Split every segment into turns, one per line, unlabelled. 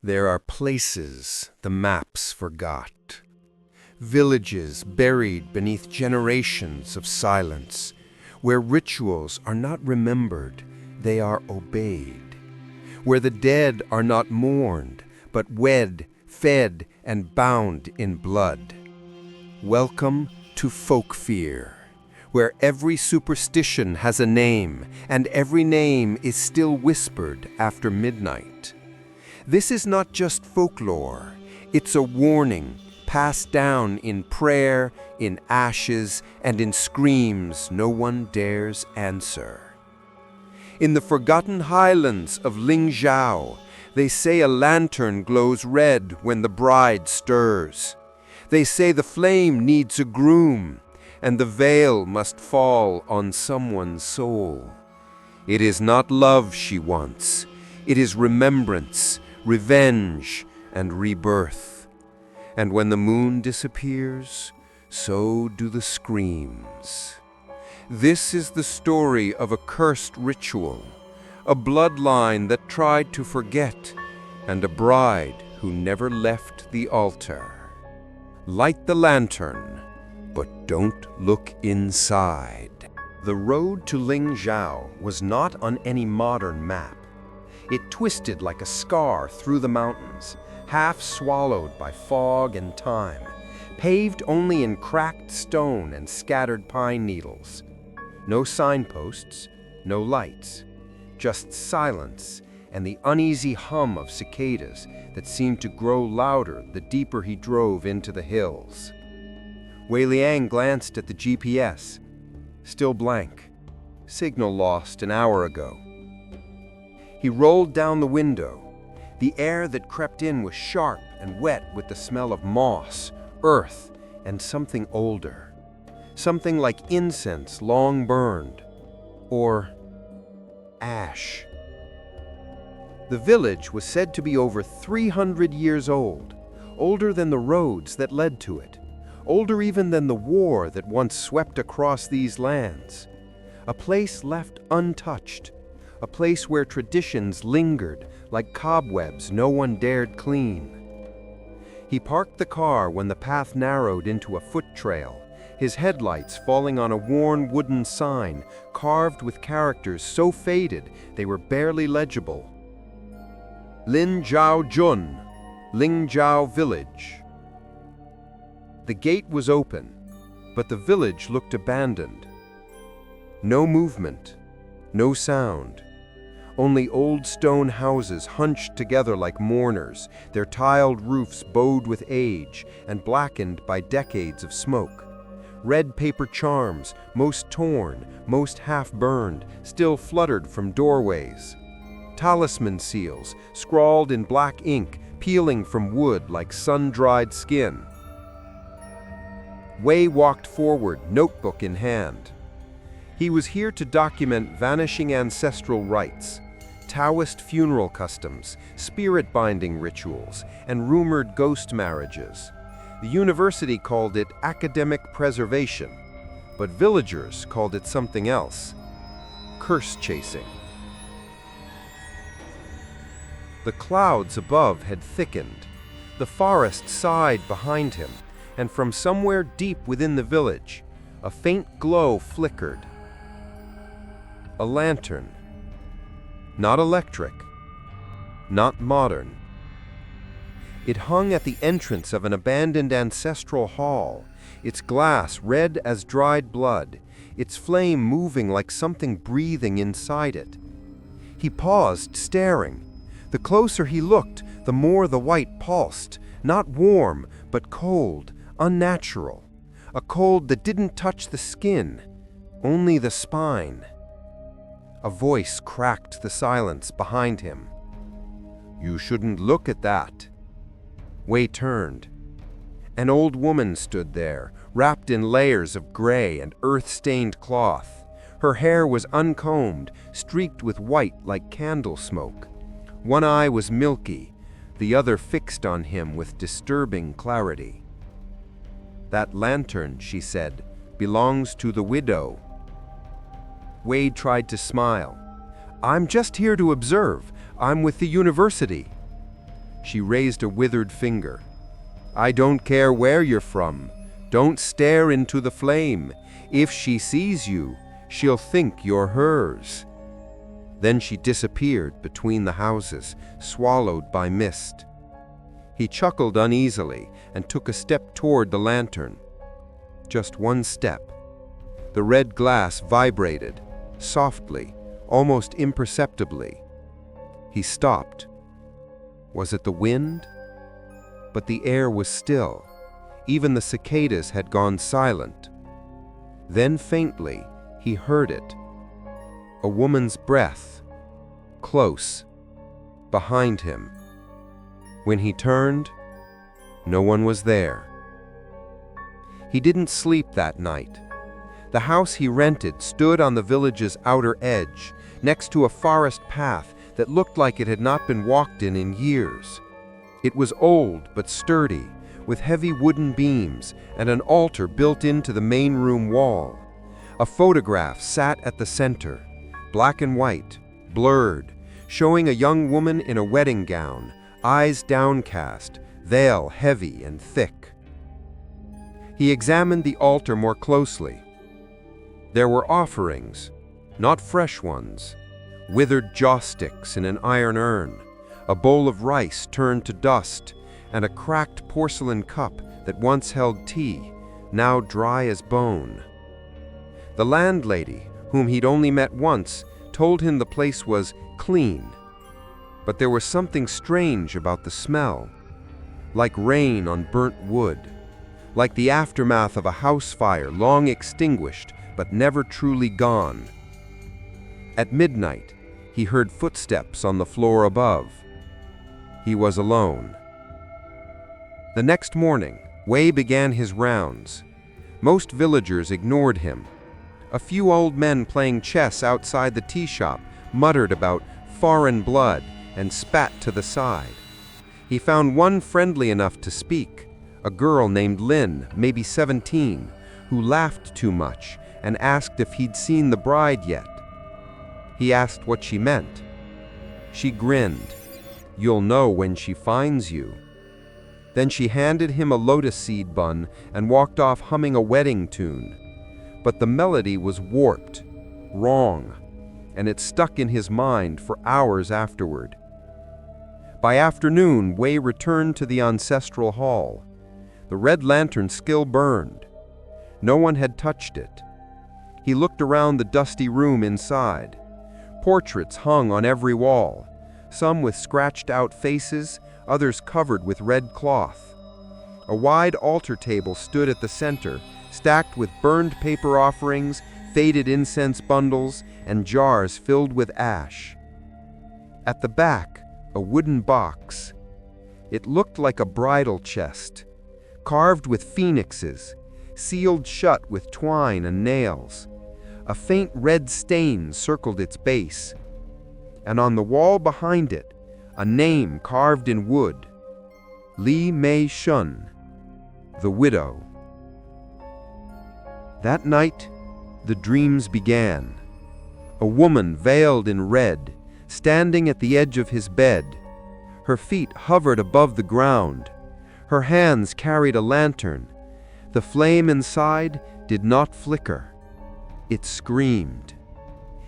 There are places the maps forgot. Villages buried beneath generations of silence, where rituals are not remembered, they are obeyed. Where the dead are not mourned, but wed, fed, and bound in blood. Welcome to FolkFear, where every superstition has a name, and every name is still whispered after midnight. This is not just folklore, it's a warning passed down in prayer, in ashes, and in screams no one dares answer. In the forgotten highlands of Lingzhou, they say a lantern glows red when the bride stirs. They say the flame needs a groom, and the veil must fall on someone's soul. It is not love she wants, it is remembrance, revenge, and rebirth. And when the moon disappears, so do the screams. This is the story of a cursed ritual, a bloodline that tried to forget, and a bride who never left the altar. Light the lantern, but don't look inside. The road to Lingzhou was not on any modern map. It twisted like a scar through the mountains, half swallowed by fog and time, paved only in cracked stone and scattered pine needles. No signposts, no lights, just silence and the uneasy hum of cicadas that seemed to grow louder the deeper he drove into the hills. Wei Liang glanced at the GPS, still blank, signal lost an hour ago. He rolled down the window. The air that crept in was sharp and wet with the smell of moss, earth, and something older. Something like incense long burned, or ash. The village was said to be over 300 years old, older than the roads that led to it, older even than the war that once swept across these lands. A place left untouched, a place where traditions lingered like cobwebs no one dared clean. He parked the car when the path narrowed into a foot trail, his headlights falling on a worn wooden sign carved with characters so faded they were barely legible. Lingzhou Jun, Lingzhou Village. The gate was open, but the village looked abandoned. No movement, no sound. Only old stone houses hunched together like mourners, their tiled roofs bowed with age and blackened by decades of smoke. Red paper charms, most torn, most half-burned, still fluttered from doorways. Talisman seals, scrawled in black ink, peeling from wood like sun-dried skin. Wei walked forward, notebook in hand. He was here to document vanishing ancestral rites, Taoist funeral customs, spirit-binding rituals, and rumored ghost marriages. The university called it academic preservation, but villagers called it something else: curse-chasing. The clouds above had thickened. The forest sighed behind him, and from somewhere deep within the village, a faint glow flickered. A lantern. Not electric, not modern. It hung at the entrance of an abandoned ancestral hall, its glass red as dried blood, its flame moving like something breathing inside it. He paused, staring. The closer he looked, the more the white pulsed, not warm, but cold, unnatural. A cold that didn't touch the skin, only the spine. A voice cracked the silence behind him. "You shouldn't look at that." Wei turned. An old woman stood there, wrapped in layers of gray and earth-stained cloth. Her hair was uncombed, streaked with white like candle smoke. One eye was milky, the other fixed on him with disturbing clarity. "That lantern," she said, "belongs to the widow." Wade tried to smile. "I'm just here to observe. I'm with the university." She raised a withered finger. "I don't care where you're from. Don't stare into the flame. If she sees you, she'll think you're hers." Then she disappeared between the houses, swallowed by mist. He chuckled uneasily and took a step toward the lantern. Just one step. The red glass vibrated, softly, almost imperceptibly. He stopped. Was it the wind? But the air was still. Even the cicadas had gone silent. Then faintly, he heard it. A woman's breath. Close. Behind him. When he turned, no one was there. He didn't sleep that night. The house he rented stood on the village's outer edge, next to a forest path that looked like it had not been walked in years. It was old but sturdy, with heavy wooden beams and an altar built into the main room wall. A photograph sat at the center, black and white, blurred, showing a young woman in a wedding gown, eyes downcast, veil heavy and thick. He examined the altar more closely. There were offerings, not fresh ones, withered joss sticks in an iron urn, a bowl of rice turned to dust, and a cracked porcelain cup that once held tea, now dry as bone. The landlady, whom he'd only met once, told him the place was clean. But there was something strange about the smell, like rain on burnt wood, like the aftermath of a house fire long extinguished but never truly gone. At midnight, he heard footsteps on the floor above. He was alone. The next morning, Wei began his rounds. Most villagers ignored him. A few old men playing chess outside the tea shop muttered about foreign blood and spat to the side. He found one friendly enough to speak, a girl named Lin, maybe 17, who laughed too much and asked if he'd seen the bride yet. He asked what she meant. She grinned. "You'll know when she finds you." Then she handed him a lotus seed bun and walked off humming a wedding tune. But the melody was warped, wrong, and it stuck in his mind for hours afterward. By afternoon, Wei returned to the ancestral hall. The red lantern still burned. No one had touched it. He looked around the dusty room inside. Portraits hung on every wall, some with scratched-out faces, others covered with red cloth. A wide altar table stood at the center, stacked with burned paper offerings, faded incense bundles, and jars filled with ash. At the back, a wooden box. It looked like a bridal chest, carved with phoenixes, sealed shut with twine and nails. A faint red stain circled its base, and on the wall behind it, a name carved in wood. Li Mei Shun, the widow. That night, the dreams began. A woman veiled in red, standing at the edge of his bed. Her feet hovered above the ground. Her hands carried a lantern. The flame inside did not flicker. It screamed.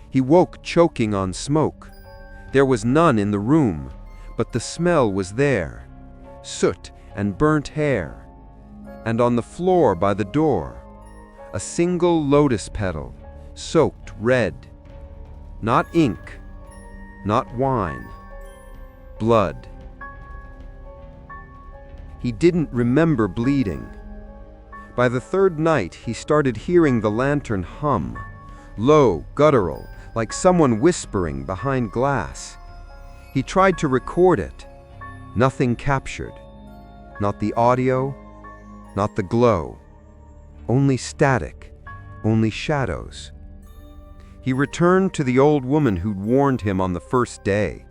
He woke choking on smoke. There was none in the room, but the smell was there. Soot and burnt hair. And on the floor by the door, a single lotus petal, soaked red. Not ink, not wine, blood. He didn't remember bleeding. By the third night, he started hearing the lantern hum, low, guttural, like someone whispering behind glass. He tried to record it. Nothing captured. Not the audio, not the glow. Only static, only shadows. He returned to the old woman who'd warned him on the first day.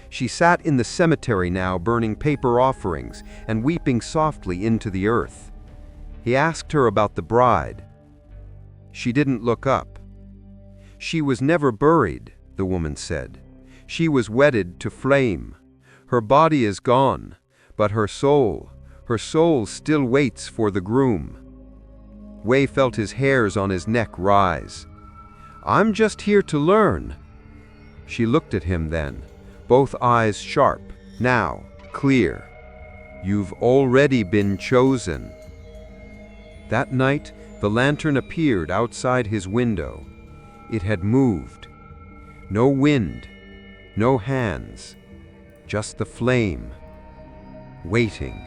She sat in the cemetery now, burning paper offerings and weeping softly into the earth. He asked her about the bride. She didn't look up. She was never buried, the woman said. She was wedded to flame. Her body is gone, but her soul still waits for the groom. Wei felt his hairs on his neck rise. "I'm just here to learn." She looked at him then, both eyes sharp, now clear. "You've already been chosen." That night, the lantern appeared outside his window. It had moved. No wind, no hands, just the flame, waiting,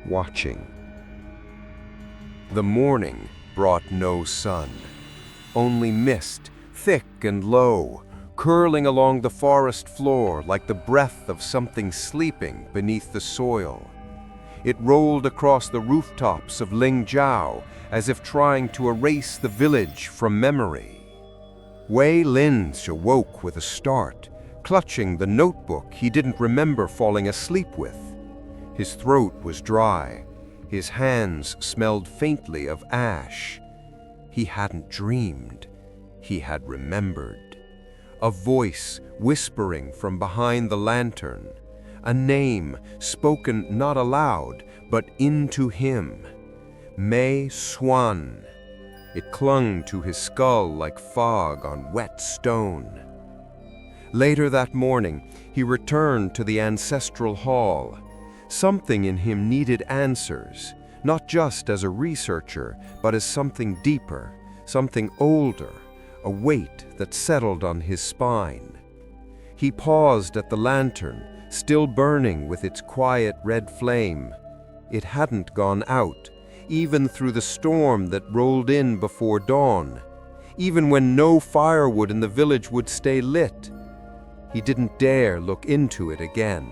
watching. The morning brought no sun, only mist, thick and low, curling along the forest floor like the breath of something sleeping beneath the soil. It rolled across the rooftops of Lingjiao as if trying to erase the village from memory. Wei Lin's awoke with a start, clutching the notebook he didn't remember falling asleep with. His throat was dry. His hands smelled faintly of ash. He hadn't dreamed. He had remembered. A voice whispering from behind the lantern. A name spoken not aloud, but into him. Mei Xuan. It clung to his skull like fog on wet stone. Later that morning, he returned to the ancestral hall. Something in him needed answers, not just as a researcher, but as something deeper, something older, a weight that settled on his spine. He paused at the lantern, still burning with its quiet red flame. It hadn't gone out, even through the storm that rolled in before dawn, even when no firewood in the village would stay lit. He didn't dare look into it again.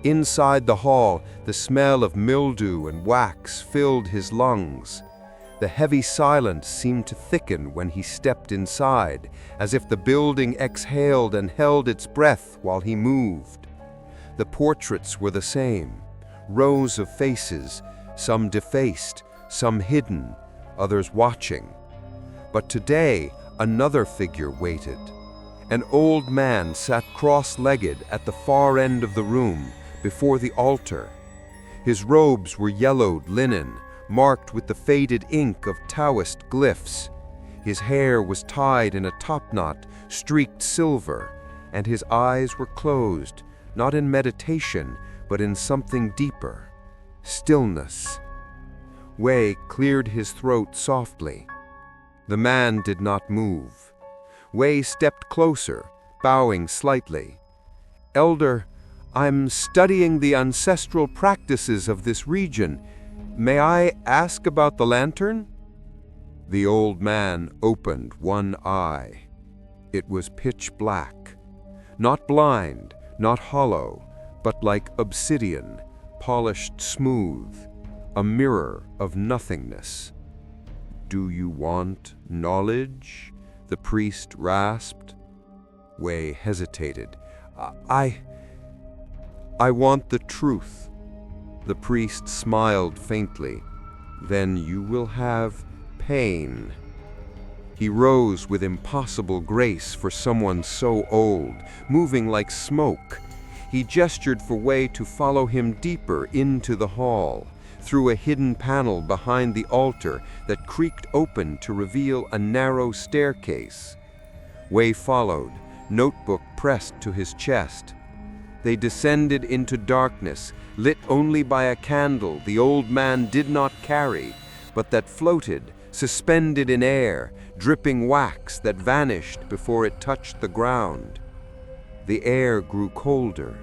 Inside the hall, the smell of mildew and wax filled his lungs. The heavy silence seemed to thicken when he stepped inside, as if the building exhaled and held its breath while he moved. The portraits were the same, rows of faces, some defaced, some hidden, others watching. But today, another figure waited. An old man sat cross-legged at the far end of the room, before the altar. His robes were yellowed linen, marked with the faded ink of Taoist glyphs. His hair was tied in a topknot, streaked silver, and his eyes were closed, not in meditation, but in something deeper. Stillness. Wei cleared his throat softly. The man did not move. Wei stepped closer, bowing slightly. "Elder, I'm studying the ancestral practices of this region. May I ask about the lantern?" The old man opened one eye. It was pitch black. Not blind, not hollow, but like obsidian, polished smooth, a mirror of nothingness. "Do you want knowledge?" the priest rasped. Wei hesitated. I want the truth." The priest smiled faintly. "Then you will have pain." He rose with impossible grace for someone so old, moving like smoke. He gestured for Wei to follow him deeper into the hall, through a hidden panel behind the altar that creaked open to reveal a narrow staircase. Wei followed, notebook pressed to his chest. They descended into darkness, lit only by a candle the old man did not carry, but that floated, suspended in air, dripping wax that vanished before it touched the ground. The air grew colder.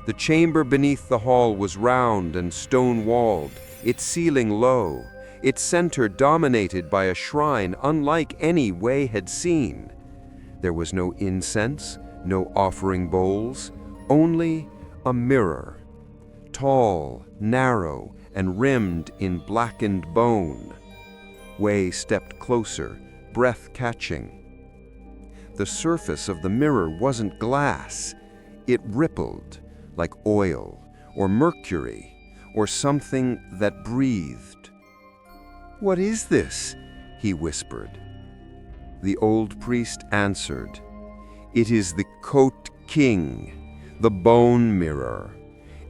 The chamber beneath the hall was round and stone-walled, its ceiling low, its center dominated by a shrine unlike any Wei had seen. There was no incense, no offering bowls, only a mirror, tall, narrow, and rimmed in blackened bone. Wei stepped closer, breath catching. The surface of the mirror wasn't glass. It rippled, like oil, or mercury, or something that breathed. "What is this?" he whispered. The old priest answered, "It is the Coat King, The bone mirror.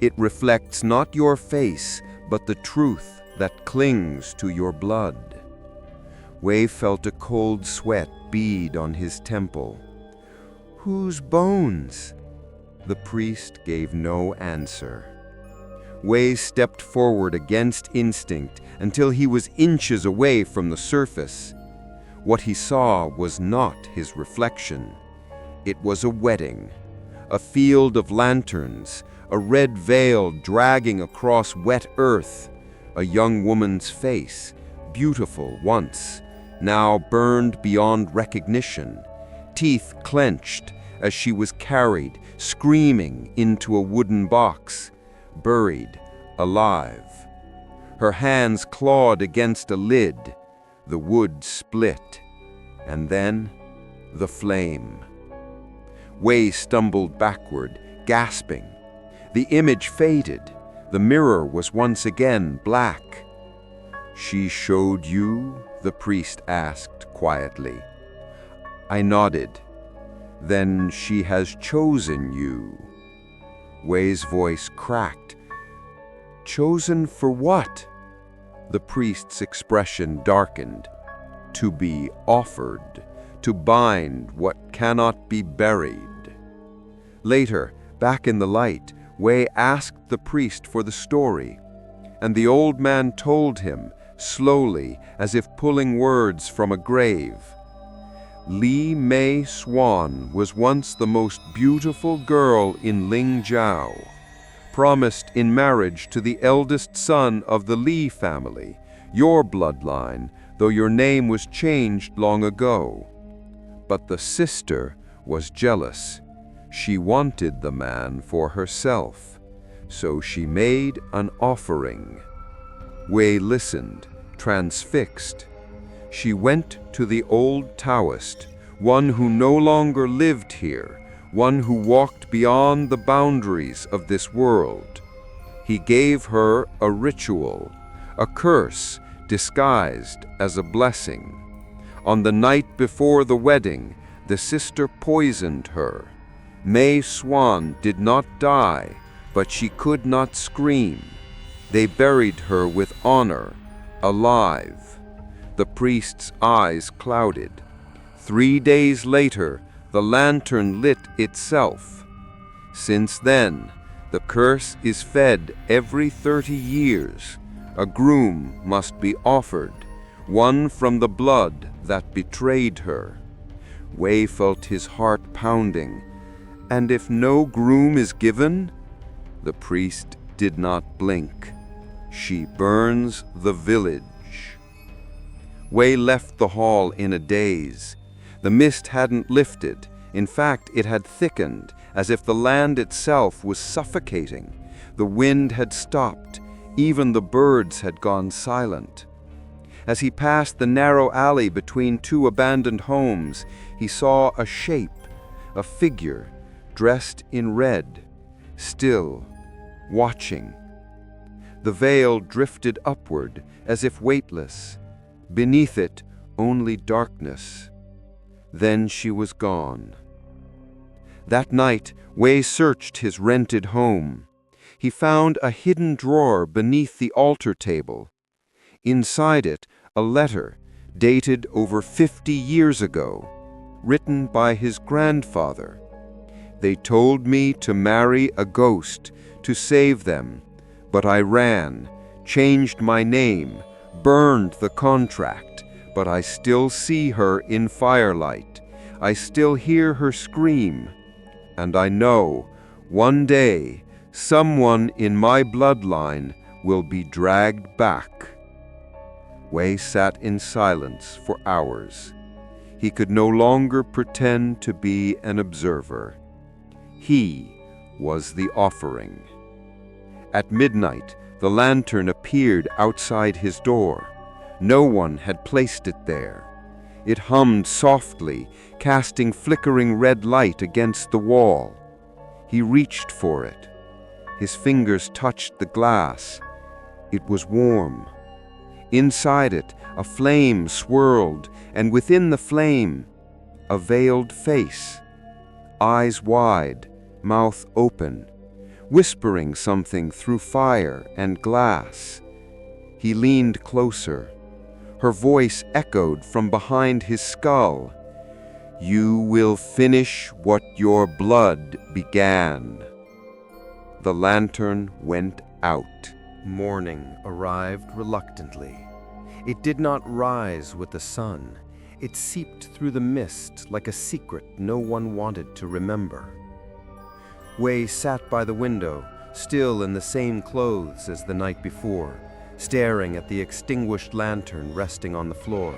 It reflects not your face, but the truth that clings to your blood. Wei felt a cold sweat bead on his temple. Whose bones? The priest gave no answer. Wei stepped forward against instinct until he was inches away from the surface. What he saw was not his reflection. It was a wedding, a field of lanterns, a red veil dragging across wet earth, a young woman's face, beautiful once, now burned beyond recognition, teeth clenched as she was carried, screaming, into a wooden box, buried alive. Her hands clawed against a lid, the wood split, and then the flame. Wei stumbled backward, gasping. The image faded. The mirror was once again black. "She showed you?" the priest asked quietly. I nodded. "Then she has chosen you." Wei's voice cracked. "Chosen for what?" The priest's expression darkened. "To be offered, to bind what cannot be buried." Later, back in the light, Wei asked the priest for the story, and the old man told him, slowly, as if pulling words from a grave. Li Mei Xuan was once the most beautiful girl in Lingjiao, promised in marriage to the eldest son of the Li family, your bloodline, though your name was changed long ago. But the sister was jealous. She wanted the man for herself, so she made an offering. Wei listened, transfixed. She went to the old Taoist, one who no longer lived here, one who walked beyond the boundaries of this world. He gave her a ritual, a curse disguised as a blessing. On the night before the wedding, the sister poisoned her. Mei Xuan did not die, but she could not scream. They buried her with honor, alive. The priest's eyes clouded. 3 days later, the lantern lit itself. Since then, the curse is fed every 30 years. A groom must be offered, one from the blood that betrayed her. Wei felt his heart pounding. And if no groom is given? The priest did not blink. She burns the village. Wei left the hall in a daze. The mist hadn't lifted. In fact, it had thickened, as if the land itself was suffocating. The wind had stopped. Even the birds had gone silent. As he passed the narrow alley between 2 abandoned homes, he saw a shape, a figure, dressed in red, still, watching. The veil drifted upward, as if weightless. Beneath it, only darkness. Then she was gone. That night, Wei searched his rented home. He found a hidden drawer beneath the altar table. Inside it, a letter, dated over 50 years ago, written by his grandfather. They told me to marry a ghost, to save them, but I ran, changed my name, burned the contract, but I still see her in firelight. I still hear her scream, and I know, one day, someone in my bloodline will be dragged back. Wei sat in silence for hours. He could no longer pretend to be an observer. He was the offering. At midnight, the lantern appeared outside his door. No one had placed it there. It hummed softly, casting flickering red light against the wall. He reached for it. His fingers touched the glass. It was warm. Inside it, a flame swirled, and within the flame, a veiled face, eyes wide, mouth open, whispering something through fire and glass. He leaned closer. Her voice echoed from behind his skull. "You will finish what your blood began." The lantern went out. Morning arrived reluctantly. It did not rise with the sun. It seeped through the mist like a secret no one wanted to remember. Wei sat by the window, still in the same clothes as the night before, staring at the extinguished lantern resting on the floor.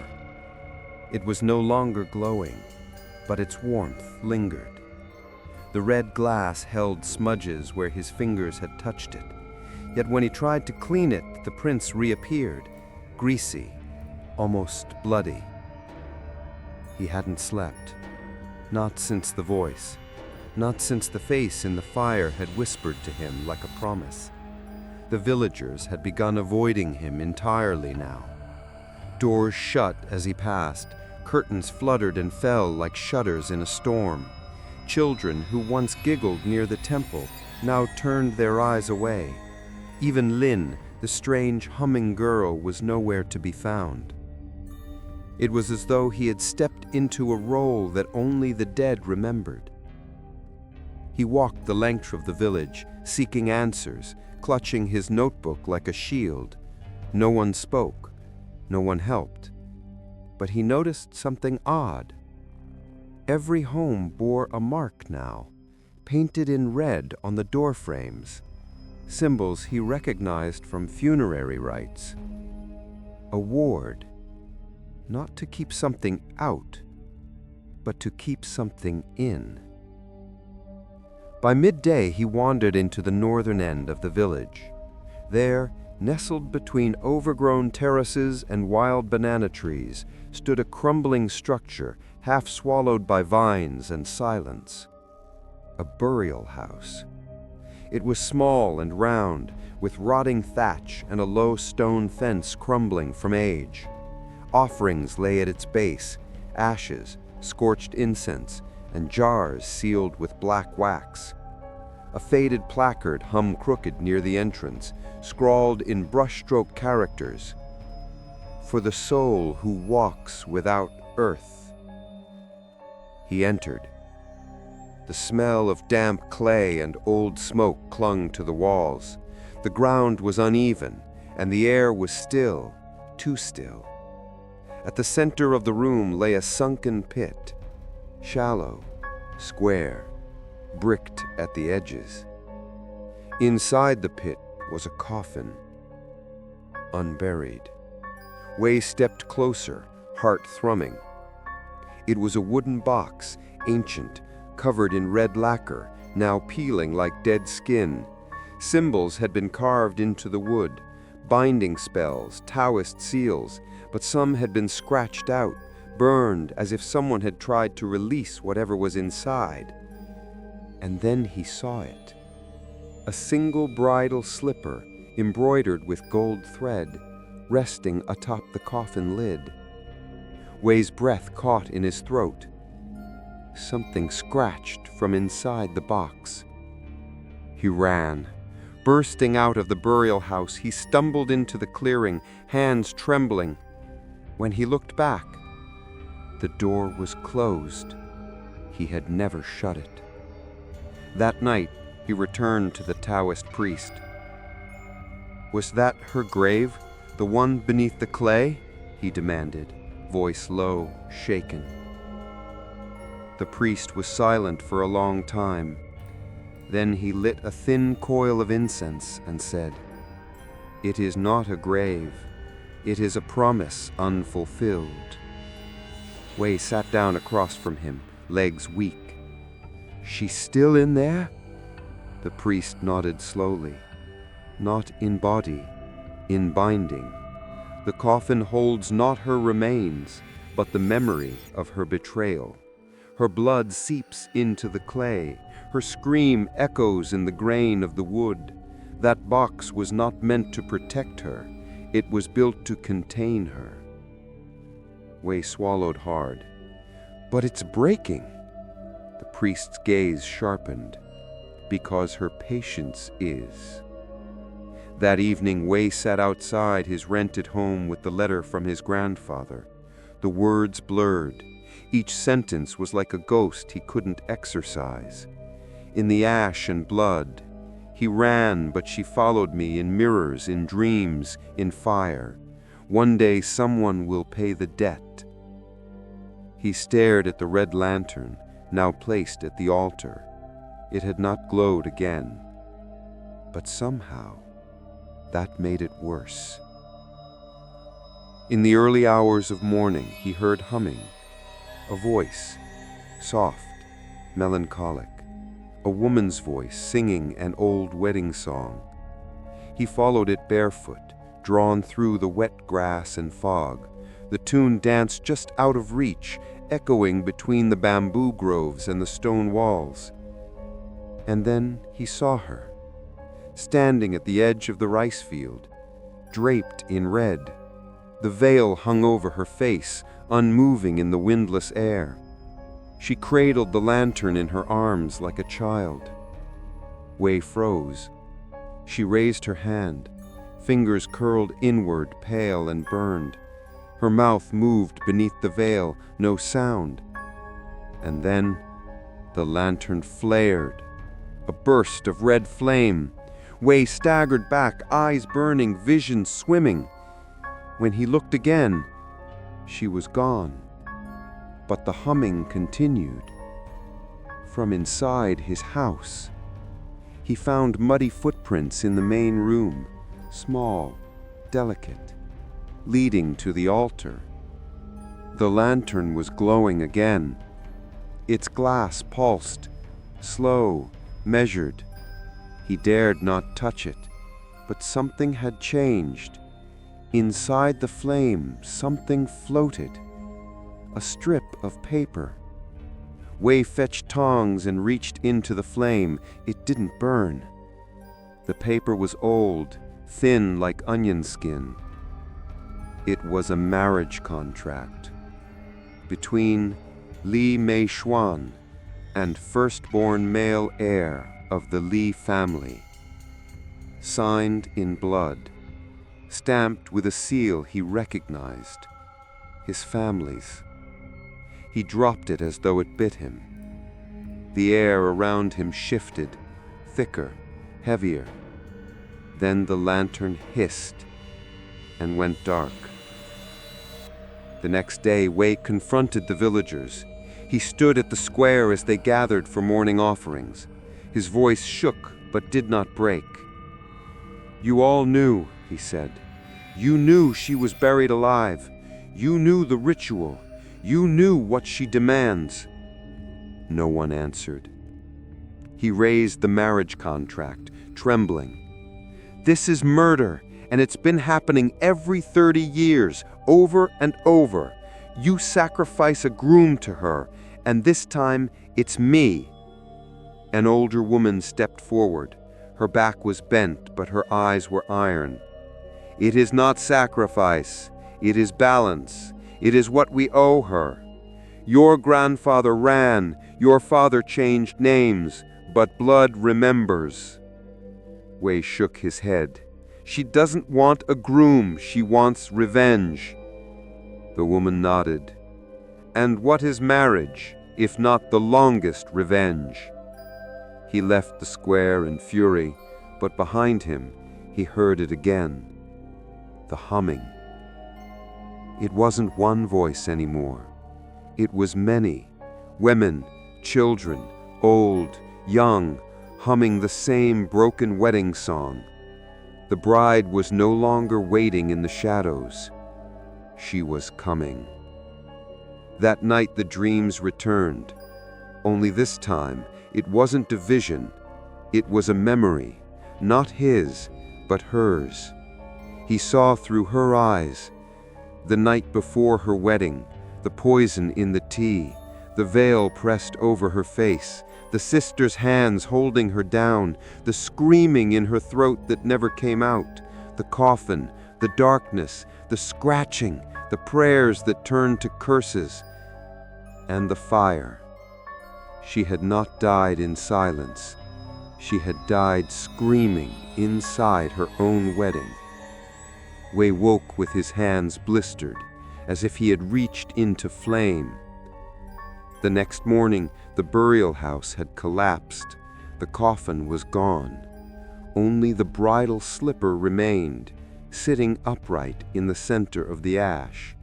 It was no longer glowing, but its warmth lingered. The red glass held smudges where his fingers had touched it, yet when he tried to clean it, the prints reappeared, greasy, almost bloody. He hadn't slept, not since the voice, not since the face in the fire had whispered to him like a promise. The villagers had begun avoiding him entirely now. Doors shut as he passed, curtains fluttered and fell like shutters in a storm. Children who once giggled near the temple now turned their eyes away. Even Lin, the strange humming girl, was nowhere to be found. It was as though he had stepped into a role that only the dead remembered. He walked the length of the village, seeking answers, clutching his notebook like a shield. No one spoke, no one helped. But he noticed something odd. Every home bore a mark now, painted in red on the door frames, symbols he recognized from funerary rites. A ward, not to keep something out, but to keep something in. By midday, he wandered into the northern end of the village. There, nestled between overgrown terraces and wild banana trees, stood a crumbling structure, half swallowed by vines and silence. A burial house. It was small and round, with rotting thatch and a low stone fence crumbling from age. Offerings lay at its base, ashes, scorched incense, and jars sealed with black wax. A faded placard hung crooked near the entrance, scrawled in brushstroke characters, "For the soul who walks without earth." He entered. The smell of damp clay and old smoke clung to the walls. The ground was uneven, and the air was still, too still. At the center of the room lay a sunken pit, shallow, square, bricked at the edges. Inside the pit was a coffin, unburied. Wei stepped closer, heart thrumming. It was a wooden box, ancient, covered in red lacquer, now peeling like dead skin. Symbols had been carved into the wood, binding spells, Taoist seals, but some had been scratched out, burned as if someone had tried to release whatever was inside. And then he saw it. A single bridal slipper, embroidered with gold thread, resting atop the coffin lid. Wei's breath caught in his throat. Something scratched from inside the box. He ran. Bursting out of the burial house, he stumbled into the clearing, hands trembling. When he looked back, the door was closed. He had never shut it. That night, he returned to the Taoist priest. "Was that her grave, the one beneath the clay?" he demanded, voice low, shaken. The priest was silent for a long time. Then he lit a thin coil of incense and said, "It is not a grave. It is a promise unfulfilled." Wei sat down across from him, legs weak. "She's still in there?" The priest nodded slowly. "Not in body, in binding. The coffin holds not her remains, but the memory of her betrayal. Her blood seeps into the clay. Her scream echoes in the grain of the wood. That box was not meant to protect her. It was built to contain her." Wei swallowed hard. "But it's breaking." The priest's gaze sharpened. because her patience is. That evening, Wei sat outside his rented home with the letter from his grandfather. The words blurred. Each sentence was like a ghost he couldn't exorcise. In the ash and blood, he ran, but she followed me in mirrors, in dreams, in fire. One day someone will pay the debt. He stared at the red lantern, now placed at the altar. It had not glowed again. But somehow, that made it worse. In the early hours of morning, he heard humming. A voice, soft, melancholic. A woman's voice singing an old wedding song. He followed it barefoot, drawn through the wet grass and fog. The tune danced just out of reach, echoing between the bamboo groves and the stone walls. And then he saw her, standing at the edge of the rice field, draped in red. The veil hung over her face, unmoving in the windless air. She cradled the lantern in her arms like a child. Wei froze. She raised her hand, fingers curled inward, pale and burned. Her mouth moved beneath the veil, no sound. And then the lantern flared, a burst of red flame. Wei staggered back, eyes burning, vision swimming. When he looked again, she was gone. But the humming continued. From inside his house, he found muddy footprints in the main room, small, delicate, leading to the altar. The lantern was glowing again. Its glass pulsed, slow, measured. He dared not touch it, but something had changed. Inside the flame, something floated. A strip of paper. Wei fetched tongs and reached into the flame. It didn't burn. The paper was old, thin like onion skin. It was a marriage contract between Li Meishuan and firstborn male heir of the Li family. Signed in blood, stamped with a seal he recognized, his family's. He dropped it as though it bit him. The air around him shifted, thicker, heavier. Then the lantern hissed and went dark. The next day, Wei confronted the villagers. He stood at the square as they gathered for morning offerings. His voice shook but did not break. "You all knew," he said. "You knew she was buried alive. You knew the ritual. You knew what she demands." No one answered. He raised the marriage contract, trembling. "This is murder, and it's been happening every 30 years, over and over. You sacrifice a groom to her, and this time it's me." An older woman stepped forward. Her back was bent, but her eyes were iron. "It is not sacrifice. It is balance. It is what we owe her. Your grandfather ran, your father changed names, but blood remembers." Wei shook his head. "She doesn't want a groom, she wants revenge." The woman nodded. "And what is marriage, if not the longest revenge?" He left the square in fury, but behind him, he heard it again. The humming. It wasn't one voice anymore. It was many, women, children, old, young, humming the same broken wedding song. The bride was no longer waiting in the shadows. She was coming. That night the dreams returned. Only this time, it wasn't a vision. It was a memory, not his, but hers. He saw through her eyes. The night before her wedding, the poison in the tea, the veil pressed over her face, the sister's hands holding her down, the screaming in her throat that never came out, the coffin, the darkness, the scratching, the prayers that turned to curses, and the fire. She had not died in silence. She had died screaming inside her own wedding. Wei woke with his hands blistered, as if he had reached into flame. The next morning, the burial house had collapsed. The coffin was gone. Only the bridal slipper remained, sitting upright in the center of the ash.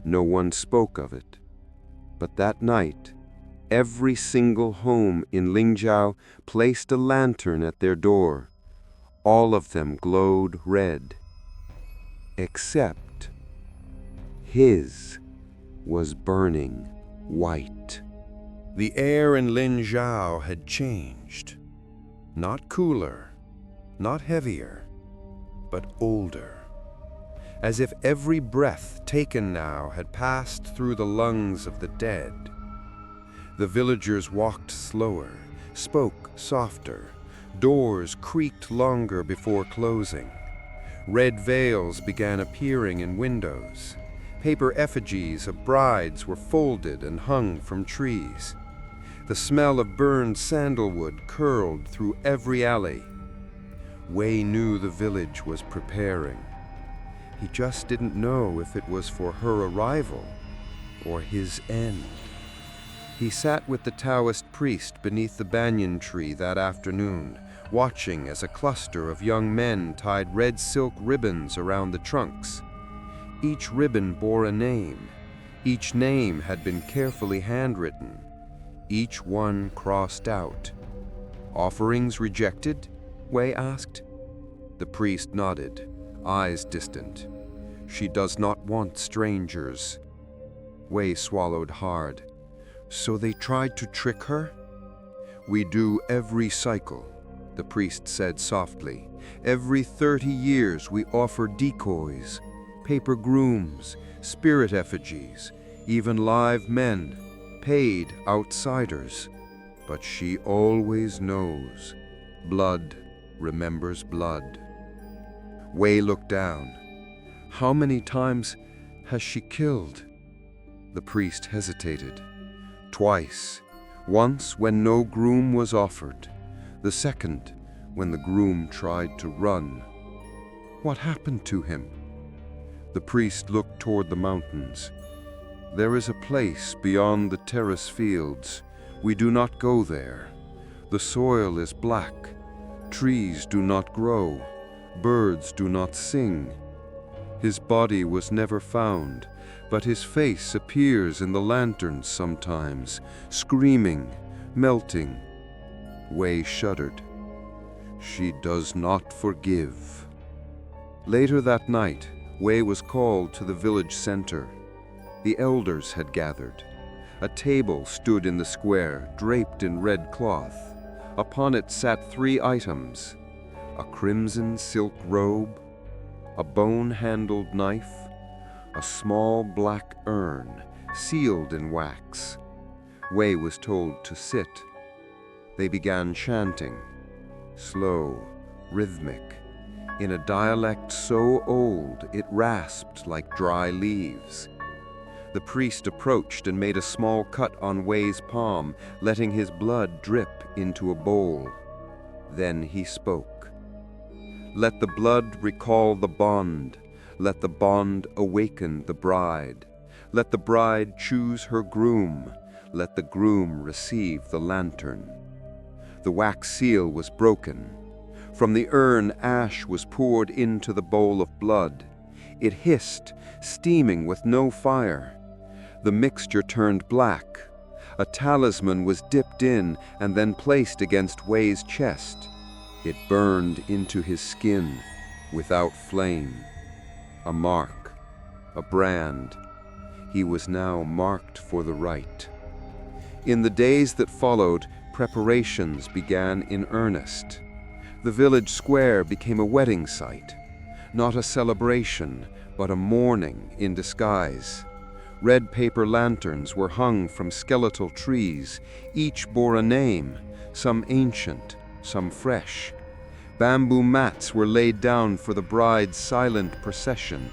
No one spoke of it. But that night, every single home in Lingzhou placed a lantern at their door. All of them glowed red. Except his was burning white. The air in Lingzhou had changed. Not cooler, not heavier, but older. As if every breath taken now had passed through the lungs of the dead. The villagers walked slower, spoke softer. Doors creaked longer before closing. Red veils began appearing in windows. Paper effigies of brides were folded and hung from trees. The smell of burned sandalwood curled through every alley. Wei knew the village was preparing. He just didn't know if it was for her arrival or his end. He sat with the Taoist priest beneath the banyan tree that afternoon, watching as a cluster of young men tied red silk ribbons around the trunks. Each ribbon bore a name. Each name had been carefully handwritten. Each one crossed out. "Offerings rejected?" Wei asked. The priest nodded, eyes distant. "She does not want strangers." Wei swallowed hard. "So they tried to trick her?" "We do every cycle," the priest said softly. "Every 30 years we offer decoys, paper grooms, spirit effigies, even live men, paid outsiders. But she always knows. Blood remembers blood." Wei looked down. "How many times has she killed?" The priest hesitated. "Twice. Once when no groom was offered. The second when the groom tried to run." "What happened to him?" The priest looked toward the mountains. "There is a place beyond the terrace fields. We do not go there. The soil is black. Trees do not grow. Birds do not sing. His body was never found, but his face appears in the lanterns sometimes, screaming, melting." Wei shuddered. "She does not forgive." Later that night, Wei was called to the village center. The elders had gathered. A table stood in the square, draped in red cloth. Upon it sat 3 items: a crimson silk robe, a bone-handled knife, a small black urn, sealed in wax. Wei was told to sit. They began chanting, slow, rhythmic, in a dialect so old it rasped like dry leaves. The priest approached and made a small cut on Wei's palm, letting his blood drip into a bowl. Then he spoke. "Let the blood recall the bond. Let the bond awaken the bride. Let the bride choose her groom. Let the groom receive the lantern." The wax seal was broken. From the urn, ash was poured into the bowl of blood. It hissed, steaming with no fire. The mixture turned black. A talisman was dipped in and then placed against Wei's chest. It burned into his skin, without flame. A mark, a brand. He was now marked for the rite. In the days that followed, preparations began in earnest. The village square became a wedding site. Not a celebration, but a mourning in disguise. Red paper lanterns were hung from skeletal trees. Each bore a name, some ancient, some fresh. Bamboo mats were laid down for the bride's silent procession.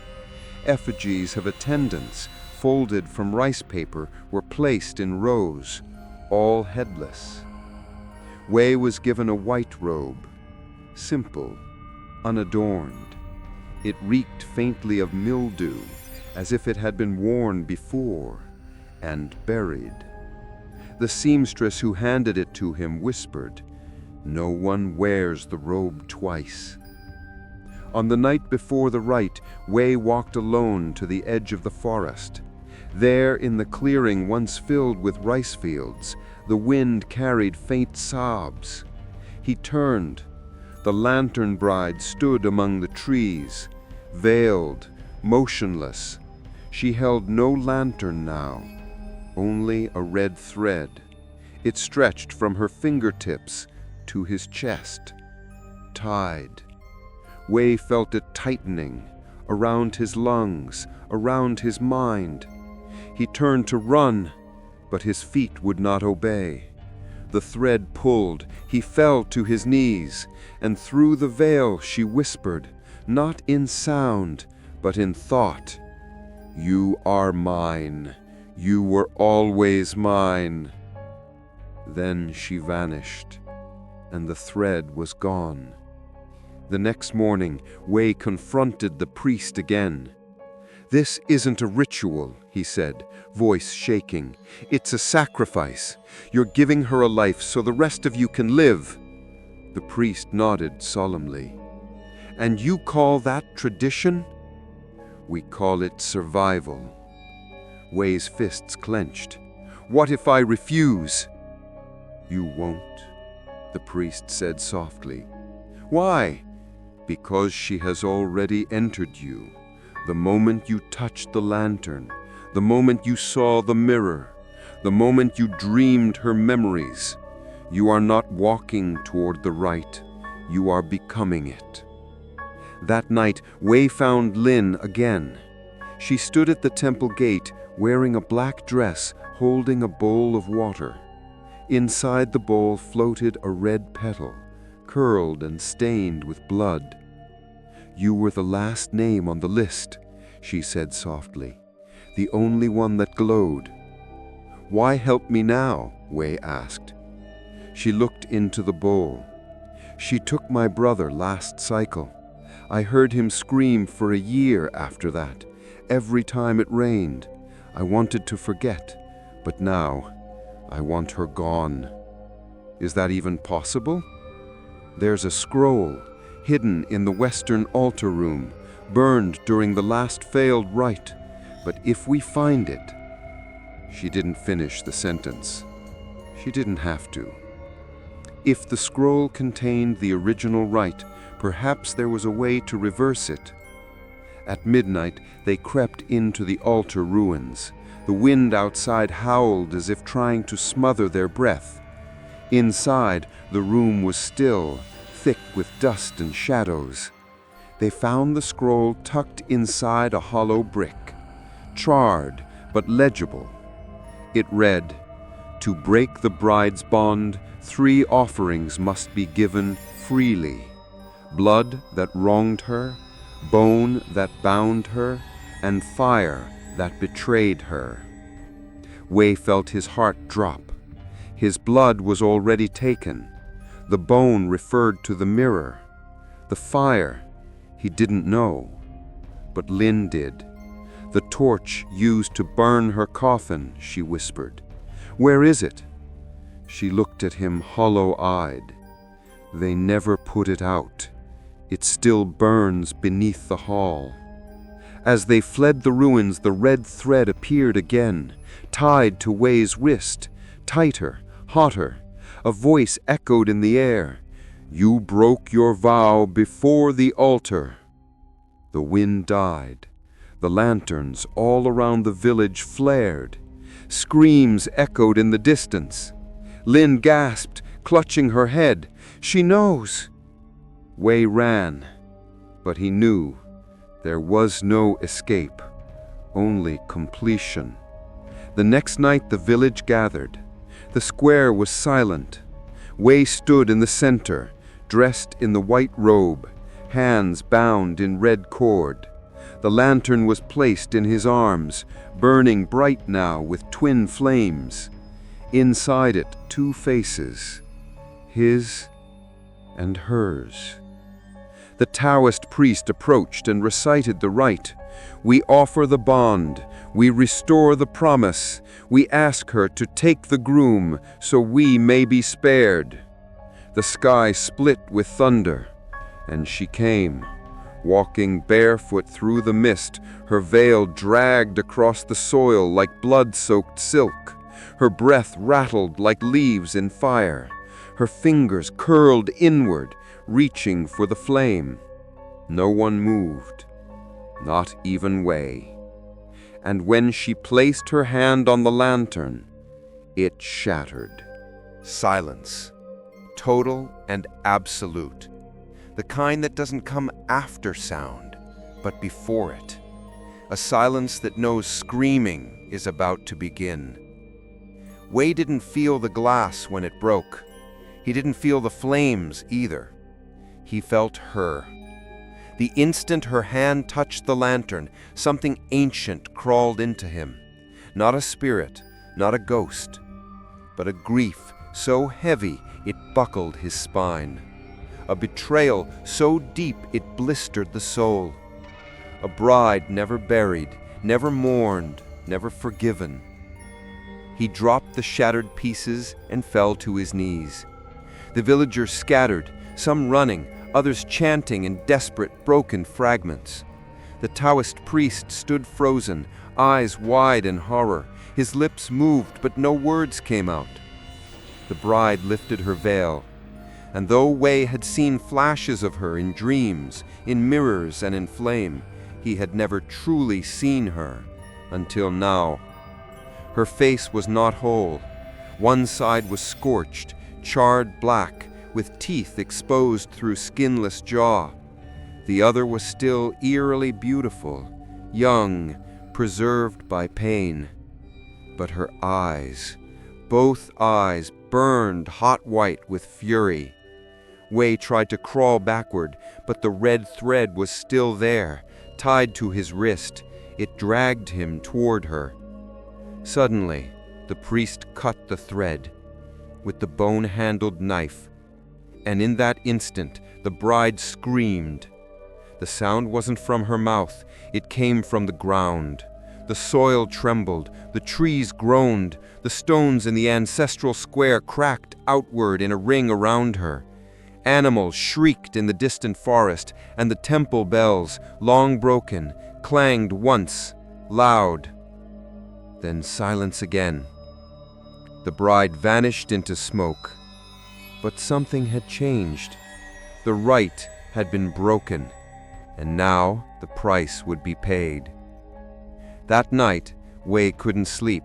Effigies of attendants, folded from rice paper, were placed in rows, all headless. Wei was given a white robe, simple, unadorned. It reeked faintly of mildew, as if it had been worn before and buried. The seamstress who handed it to him whispered, "No one wears the robe twice." On the night before the rite, Wei walked alone to the edge of the forest. There, in the clearing once filled with rice fields, the wind carried faint sobs. He turned. The lantern bride stood among the trees, veiled, motionless. She held no lantern now, only a red thread. It stretched from her fingertips to his chest, tied. Wei felt it tightening, around his lungs, around his mind. He turned to run, but his feet would not obey. The thread pulled, he fell to his knees, and through the veil she whispered, not in sound, but in thought, "You are mine. You were always mine." Then she vanished, and the thread was gone. The next morning, Wei confronted the priest again. "This isn't a ritual," he said, voice shaking. "It's a sacrifice. You're giving her a life so the rest of you can live." The priest nodded solemnly. "And you call that tradition?" "We call it survival." Wei's fists clenched. "What if I refuse?" "You won't," the priest said softly. "Why?" "Because she has already entered you. The moment you touched the lantern, the moment you saw the mirror, the moment you dreamed her memories, you are not walking toward the right, you are becoming it." That night, Wei found Lin again. She stood at the temple gate, wearing a black dress, holding a bowl of water. Inside the bowl floated a red petal, curled and stained with blood. "You were the last name on the list," she said softly, "the only one that glowed." "Why help me now?" Wei asked. She looked into the bowl. "She took my brother last cycle. I heard him scream for a year after that, every time it rained. I wanted to forget, but now I want her gone." "Is that even possible?" "There's a scroll, hidden in the western altar room, burned during the last failed rite. But if we find it—" She didn't finish the sentence. She didn't have to. If the scroll contained the original rite, perhaps there was a way to reverse it. At midnight, they crept into the altar ruins. The wind outside howled as if trying to smother their breath. Inside, the room was still, thick with dust and shadows. They found the scroll tucked inside a hollow brick, charred but legible. It read, "To break the bride's bond, 3 offerings must be given freely: blood that wronged her, bone that bound her, and fire that betrayed her." Wei felt his heart drop. His blood was already taken. The bone referred to the mirror. The fire, he didn't know. But Lin did. "The torch used to burn her coffin," she whispered. "Where is it?" She looked at him hollow-eyed. "They never put it out. It still burns beneath the hall." As they fled the ruins, the red thread appeared again, tied to Wei's wrist, tighter, hotter. A voice echoed in the air. "You broke your vow before the altar." The wind died. The lanterns all around the village flared. Screams echoed in the distance. Lin gasped, clutching her head. "She knows!" Wei ran, but he knew there was no escape, only completion. The next night the village gathered. The square was silent. Wei stood in the center, dressed in the white robe, hands bound in red cord. The lantern was placed in his arms, burning bright now with twin flames. Inside it, 2 faces,
his and hers. The Taoist priest approached and recited the rite. We offer the bond, we restore the promise, we ask her to take the groom so we may be spared. The sky split with thunder, and she came, walking barefoot through the mist, her veil dragged across the soil like blood-soaked silk. Her breath rattled like leaves in fire. Her fingers curled inward, reaching for the flame. No one moved, not even Wei. And when she placed her hand on the lantern, it shattered.
Silence. Total and absolute. The kind that doesn't come after sound, but before it. A silence that knows screaming is about to begin. Wei didn't feel the glass when it broke. He didn't feel the flames either. He felt her. The instant her hand touched the lantern, something ancient crawled into him. Not a spirit, not a ghost, but a grief so heavy it buckled his spine. A betrayal so deep it blistered the soul. A bride never buried, never mourned, never forgiven. He dropped the shattered pieces and fell to his knees. The villagers scattered, some running, others chanting in desperate, broken fragments. The Taoist priest stood frozen, eyes wide in horror. His lips moved, but no words came out. The bride lifted her veil, and though Wei had seen flashes of her in dreams, in mirrors and in flame, he had never truly seen her until now. Her face was not whole. One side was scorched, charred black, with teeth exposed through skinless jaw. The other was still eerily beautiful, young, preserved by pain. But her eyes, both eyes, burned hot white with fury. Wei tried to crawl backward, but the red thread was still there, tied to his wrist. It dragged him toward her. Suddenly, the priest cut the thread with the bone-handled knife, and in that instant, the bride screamed. The sound wasn't from her mouth, it came from the ground. The soil trembled, the trees groaned, the stones in the ancestral square cracked outward in a ring around her. Animals shrieked in the distant forest, and the temple bells, long broken, clanged once, loud. Then silence again. The bride vanished into smoke. But something had changed. The rite had been broken, and now the price would be paid. That night, Wei couldn't sleep.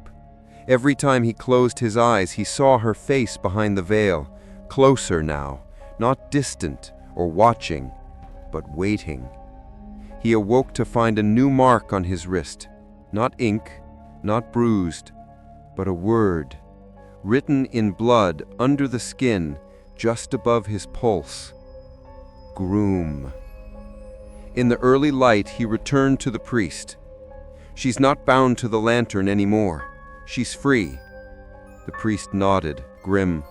Every time he closed his eyes, he saw her face behind the veil, closer now, not distant or watching, but waiting. He awoke to find a new mark on his wrist, not ink, not bruised, but a word, written in blood under the skin, just above his pulse. Groom. In the early light, he returned to the priest. She's not bound to the lantern anymore. She's free. The priest nodded, grim.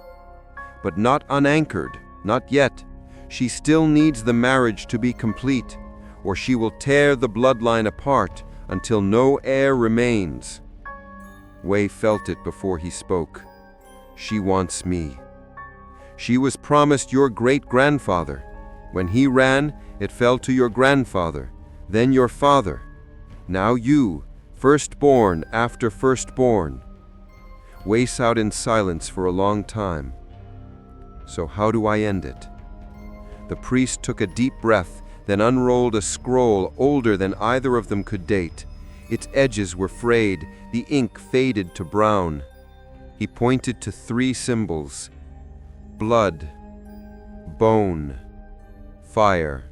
But not unanchored, not yet. She still needs the marriage to be complete, or she will tear the bloodline apart until no heir remains. Wei felt it before he spoke. She wants me. She was promised your great-grandfather. When he ran, it fell to your grandfather, then your father. Now you, firstborn after firstborn. Wei sat in silence for a long time. So how do I end it? The priest took a deep breath, then unrolled a scroll older than either of them could date. Its edges were frayed, the ink faded to brown. He pointed to 3 symbols: blood, bone, fire.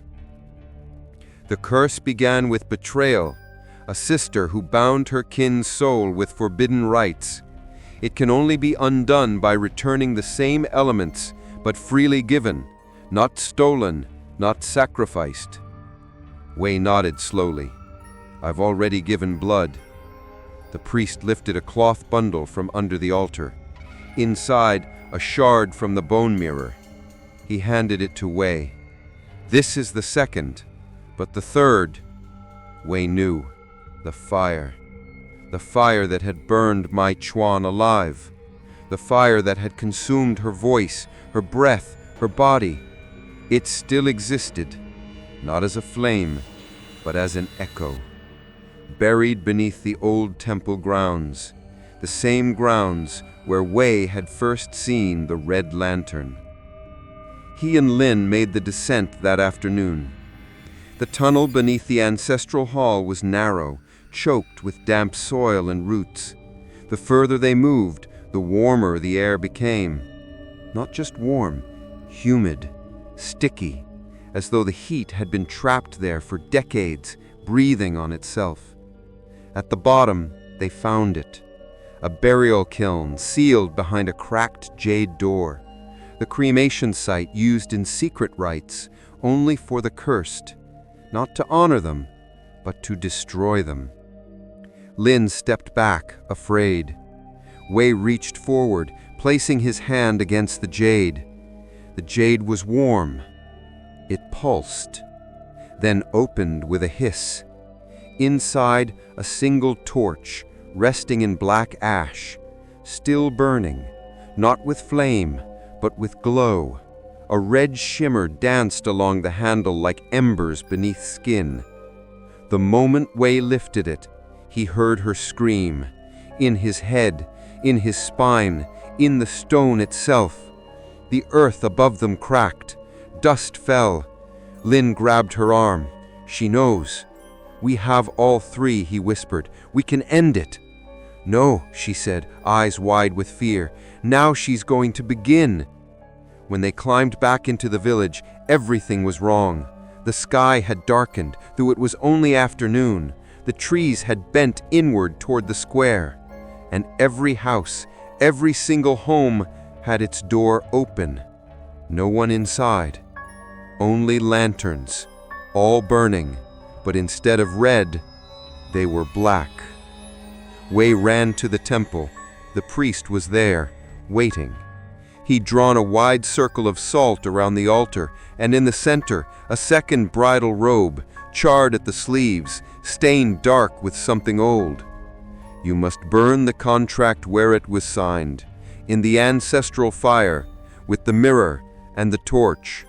The curse began with betrayal, a sister who bound her kin's soul with forbidden rites. It can only be undone by returning the same elements, but freely given, not stolen, not sacrificed. Wei nodded slowly. I've already given blood. The priest lifted a cloth bundle from under the altar. Inside,
a shard from the bone mirror. He handed it to Wei. "This is the second, but the third." Wei knew. The fire. The fire that had burned Mai Chuan alive. The fire that had consumed her voice, her breath, her body. It still existed, not as a flame, but as an echo. Buried beneath the old temple grounds, the same grounds where Wei had first seen the red lantern. He and Lin made the descent that afternoon. The tunnel beneath the ancestral hall was narrow, choked with damp soil and roots. The further they moved, the warmer the air became. Not just warm, humid, sticky, as though the heat had been trapped there for decades, breathing on itself. At the bottom, they found it. A burial kiln sealed behind a cracked jade door. The cremation site used in secret rites only for the cursed, not to honor them, but to destroy them. Lin stepped back, afraid. Wei reached forward, placing his hand against the jade. The jade was warm. It pulsed, then opened with a hiss. Inside, a single torch, resting in black ash, still burning, not with flame, but with glow. A red shimmer danced along the handle like embers beneath skin. The moment Wei lifted it, he heard her scream. In his head, in his spine, in the stone itself. The earth above them cracked. Dust fell. Lin grabbed her arm. "She knows. We have all three," he whispered. "We can end it." "No," she said, eyes wide with fear. "Now she's going to begin." When they climbed back into the village, everything was wrong. The sky had darkened, though it was only afternoon. The trees had bent inward toward the square. And every house, every single home, had its door open. No one inside. Only lanterns, all burning, but instead of red, they were black. Wei ran to the temple. The priest was there, waiting. He'd drawn a wide circle of salt around the altar, and in the center, a second bridal robe, charred at the sleeves, stained dark with something old. "You must burn the contract where it was signed, in the ancestral fire, with the mirror and the torch.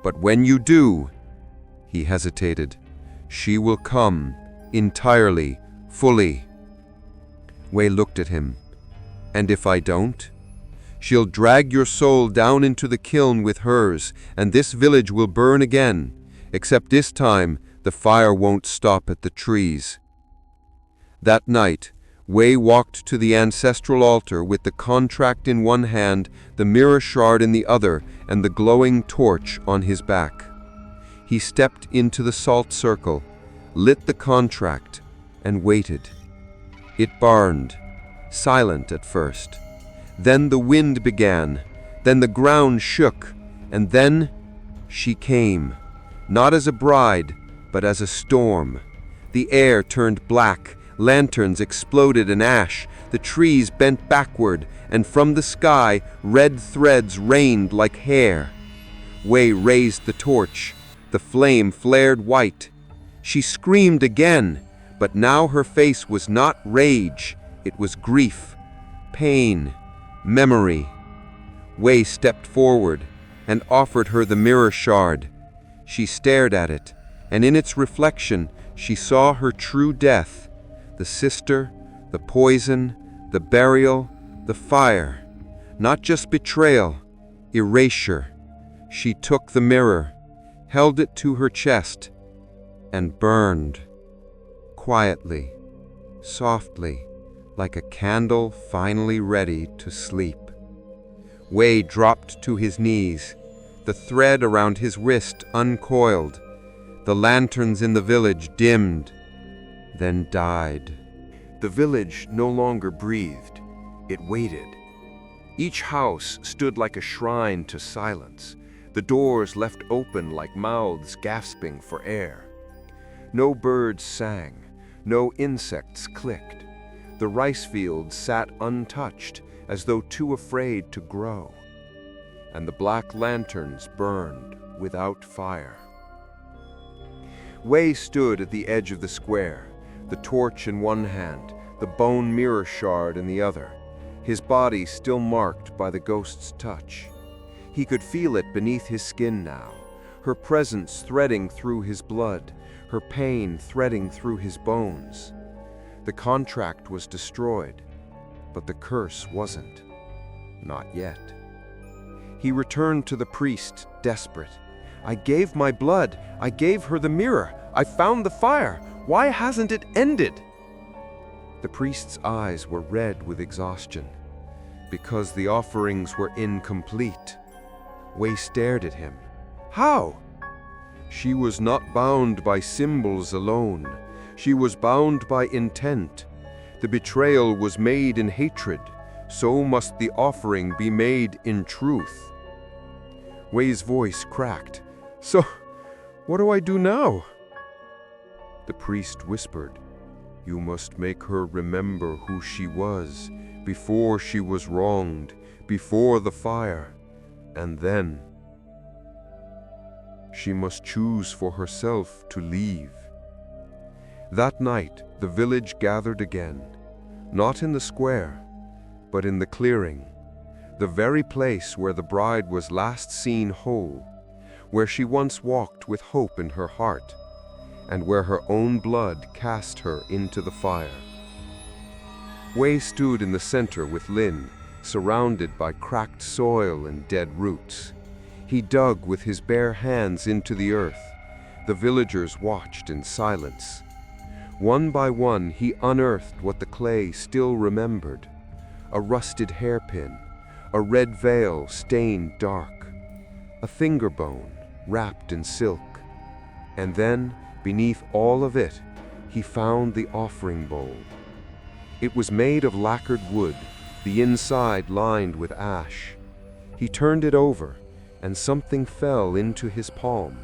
But when you do," he hesitated, "she will come, entirely, fully." Wei looked at him. "And if I don't? She'll drag your soul down into the kiln with hers, and this village will burn again, except this time the fire won't stop at the trees." That night, Wei walked to the ancestral altar with the contract in one hand, the mirror shard in the other, and the glowing torch on his back. He stepped into the salt circle, lit the contract, and waited. It burned, silent at first. Then the wind began, then the ground shook, and then she came, not as a bride, but as a storm. The air turned black, lanterns exploded in ash, the trees bent backward, and from the sky red threads rained like hair. Wei raised the torch. The flame flared white. She screamed again, but now her face was not rage, it was grief, pain, memory. Wei stepped forward and offered her the mirror shard. She stared at it, and in its reflection she saw her true death, the sister, the poison, the burial, the fire. Not just betrayal, erasure. She took the mirror, held it to her chest, and burned. Quietly, softly, like a candle finally ready to sleep. Wei dropped to his knees, the thread around his wrist uncoiled. The lanterns in the village dimmed, then died.
The village no longer breathed. It waited. Each house stood like a shrine to silence, the doors left open like mouths gasping for air. No birds sang, no insects clicked. The rice fields sat untouched, as though too afraid to grow. And the black lanterns burned without fire. Wei stood at the edge of the square, the torch in one hand, the bone mirror shard in the other, his body still marked by the ghost's touch. He could feel it beneath his skin now, her presence threading through his blood, her pain threading through his bones. The contract was destroyed, but the curse wasn't. Not yet. He returned to the priest, desperate. "I gave my blood. I gave her the mirror. I found the fire. Why hasn't it ended?" The priest's eyes were red with exhaustion, because the offerings were incomplete. Wei stared at him. "How?" She was not bound by symbols alone. She was bound by intent. The betrayal was made in hatred. So must the offering be made in truth. Wei's voice cracked. "So, what do I do now?" The priest whispered, "You must make her remember who she was, before she was wronged, before the fire, and then she must choose for herself to leave." That night, the village gathered again, not in the square, but in the clearing, the very place where the bride was last seen whole, where she once walked with hope in her heart, and where her own blood cast her into the fire. Wei stood in the center with Lin, surrounded by cracked soil and dead roots. He dug with his bare hands into the earth. The villagers watched in silence. One by one, he unearthed what the clay still remembered: a rusted hairpin, a red veil stained dark, a finger bone wrapped in silk. And then, beneath all of it, he found the offering bowl. It was made of lacquered wood, the inside lined with ash. He turned it over, and something fell into his palm.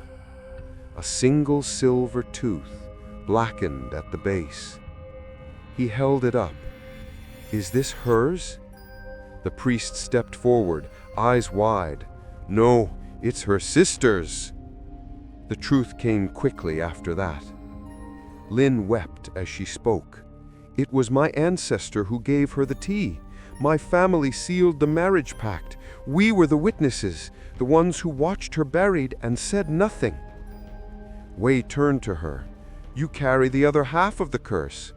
A single silver tooth, blackened at the base. He held it up. "Is this hers?" The priest stepped forward, eyes wide. "No, it's her sister's." The truth came quickly after that. Lin wept as she spoke. "It was my ancestor who gave her the tea. My family sealed the marriage pact. We were the witnesses, the ones who watched her buried and said nothing." Wei turned to her. "You carry the other half of the curse."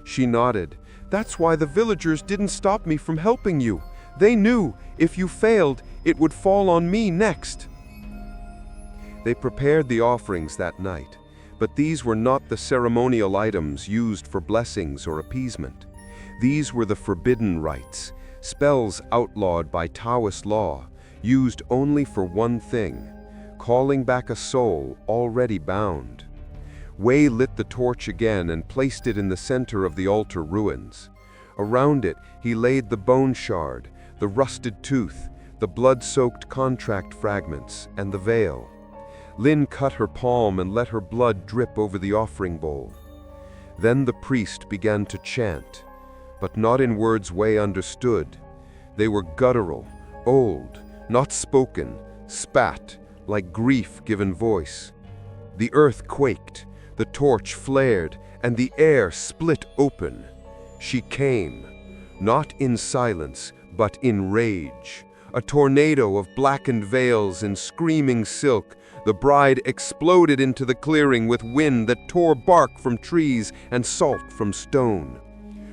She nodded. "That's why the villagers didn't stop me from helping you. They knew if you failed, it would fall on me next." They prepared the offerings that night, but these were not the ceremonial items used for blessings or appeasement. These were the forbidden rites, spells outlawed by Taoist law, used only for one thing: calling back a soul already bound. Wei lit the torch again and placed it in the center of the altar ruins. Around it, he laid the bone shard, the rusted tooth, the blood-soaked contract fragments, and the veil. Lin cut her palm and let her blood drip over the offering bowl. Then the priest began to chant, but not in words Wei understood. They were guttural, old, not spoken, spat, like grief given voice. The earth quaked, the torch flared, and the air split open. She came, not in silence, but in rage. A tornado of blackened veils and screaming silk, the bride exploded into the clearing with wind that tore bark from trees and salt from stone.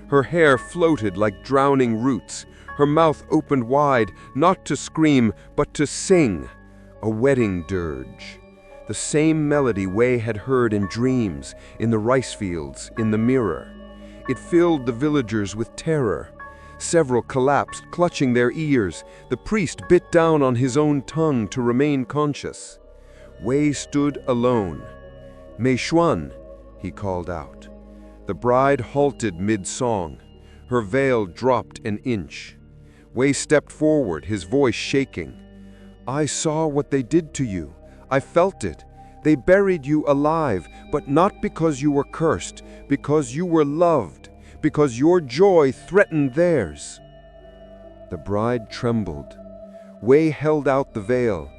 Her hair floated like drowning roots, her mouth opened wide, not to scream, but to sing, a wedding dirge. The same melody Wei had heard in dreams, in the rice fields, in the mirror. It filled the villagers with terror. Several collapsed, clutching their ears. The priest bit down on his own tongue to remain conscious. Wei stood alone. "Mei Xuan," he called out. The bride halted mid-song. Her veil dropped an inch. Wei stepped forward, his voice shaking. "I saw what they did to you. I felt it. They buried you alive, but not because you were cursed, because you were loved, because your joy threatened theirs."
The bride trembled. Wei held out the veil.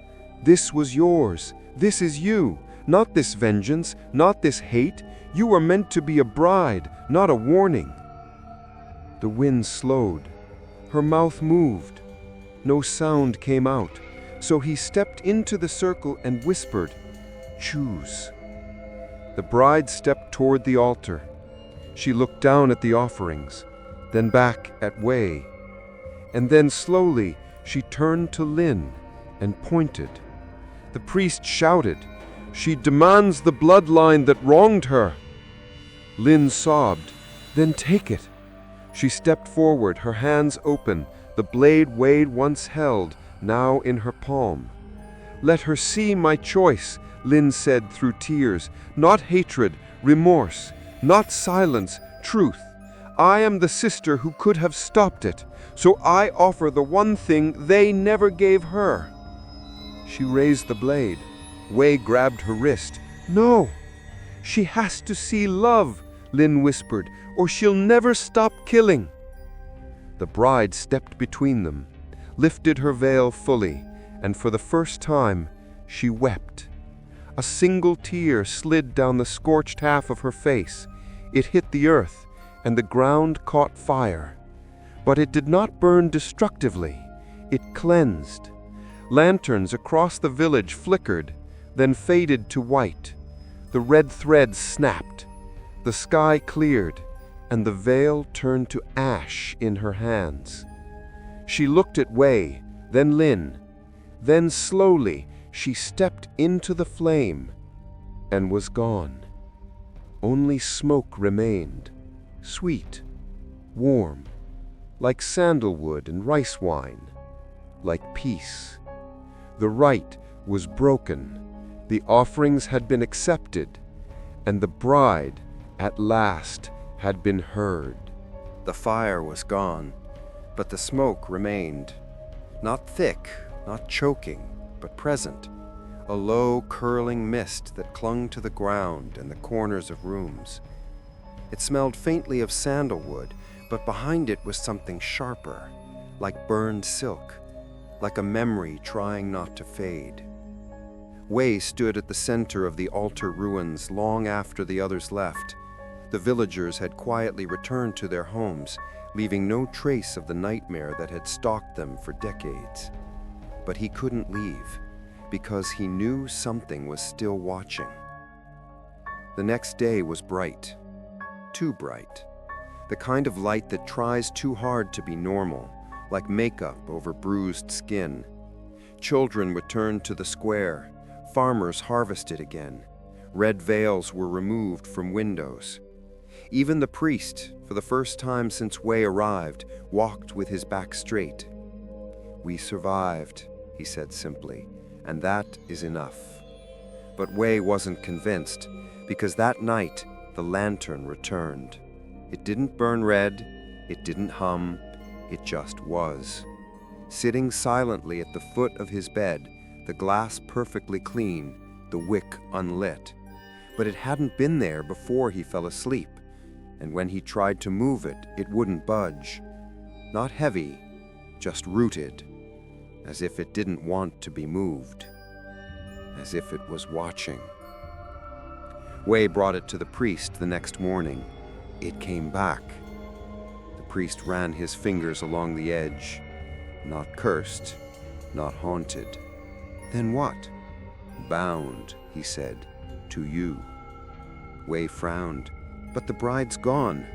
"This was yours. This is you. Not this vengeance, not this hate. You were meant to be a bride, not a warning." The wind slowed. Her mouth moved. No sound came out, so he stepped into the circle and whispered, "Choose." The bride stepped toward the altar. She looked down at the offerings, then back at Wei. And then slowly she turned to Lin and pointed. The priest shouted, "She demands the bloodline that wronged her." Lin sobbed, "Then take it." She stepped forward, her hands open, the blade Wei once held, now in her palm. "Let her see my choice," Lin said through tears. "Not hatred, remorse, not silence, truth. I am the sister who could have stopped it, so I offer the one thing they never gave her." She raised the blade. Wei grabbed her wrist. "No! She has to see love," Lin whispered, "or she'll never stop killing." The bride stepped between them, lifted her veil fully, and for the first time, she wept. A single tear slid down the scorched half of her face. It hit the earth, and the ground caught fire. But it did not burn destructively. It cleansed. Lanterns across the village flickered, then faded to white. The red threads snapped. The sky cleared, and the veil turned to ash in her hands. She looked at Wei, then Lin. Then slowly she stepped into the flame and was gone. Only smoke remained, sweet, warm, like sandalwood and rice wine, like peace. The rite was broken, the offerings had been accepted, and the bride, at last, had been heard.
The fire was gone, but the smoke remained. Not thick, not choking, but present. A low, curling mist that clung to the ground and the corners of rooms. It smelled faintly of sandalwood, but behind it was something sharper, like burned silk, like a memory trying not to fade. Wei stood at the center of the altar ruins long after the others left. The villagers had quietly returned to their homes, leaving no trace of the nightmare that had stalked them for decades. But he couldn't leave, because he knew something was still watching. The next day was bright, too bright. The kind of light that tries too hard to be normal, like makeup over bruised skin. Children returned to the square. Farmers harvested again. Red veils were removed from windows. Even the priest, for the first time since Wei arrived, walked with his back straight. "We survived," he said simply, "and that is enough." But Wei wasn't convinced, because that night the lantern returned. It didn't burn red, it didn't hum, it just was. Sitting silently at the foot of his bed, the glass perfectly clean, the wick unlit. But it hadn't been there before he fell asleep, and when he tried to move it, it wouldn't budge. Not heavy, just rooted, as if it didn't want to be moved, as if it was watching. Wei brought it to the priest the next morning. It came back. The priest ran his fingers along the edge. Not cursed, not haunted. "Then what?" "Bound," he said, "to you." Wei frowned. "But the bride's gone."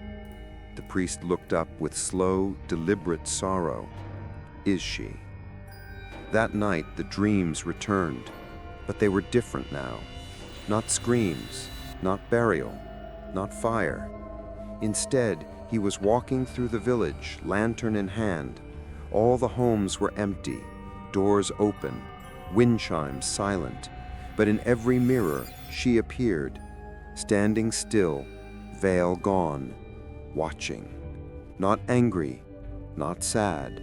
The priest looked up with slow, deliberate sorrow. "Is she?" That night the dreams returned, but they were different now. Not screams, not burial, not fire. Instead, he was walking through the village, lantern in hand. All the homes were empty, doors open, wind chimes silent. But in every mirror, she appeared, standing still, veil gone, watching. Not angry, not sad,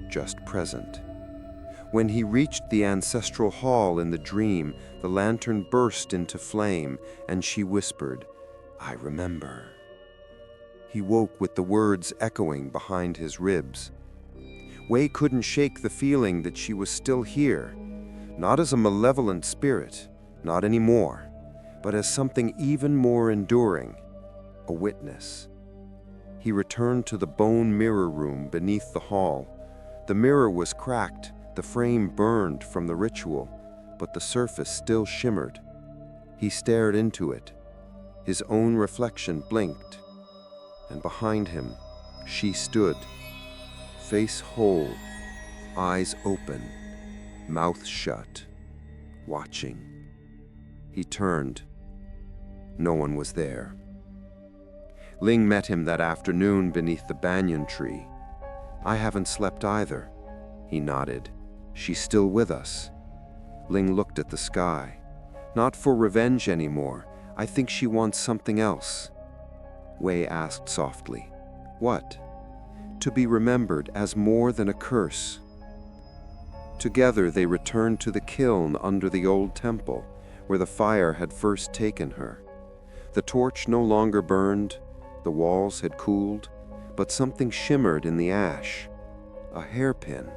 just present. When he reached the ancestral hall in the dream, the lantern burst into flame, and she whispered, "I remember." He woke with the words echoing behind his ribs.
Wei couldn't shake the feeling that she was still here, not as a malevolent spirit, not anymore, but as something even more enduring, a witness. He returned to the bone mirror room beneath the hall. The mirror was cracked, the frame burned from the ritual, but the surface still shimmered. He stared into it. His own reflection blinked, and behind him, she stood, face whole, eyes open, mouth shut, watching. He turned. No one was there. Ling met him that afternoon beneath the banyan tree. "I haven't slept either." He nodded. "She's still with us." Ling looked at the sky. "Not for revenge anymore. I think she wants something else." Wei asked softly, "What?" "To be remembered as more than a curse." Together they returned to the kiln under the old temple, where the fire had first taken her. The torch no longer burned, the walls had cooled, but something shimmered in the ash. A hairpin,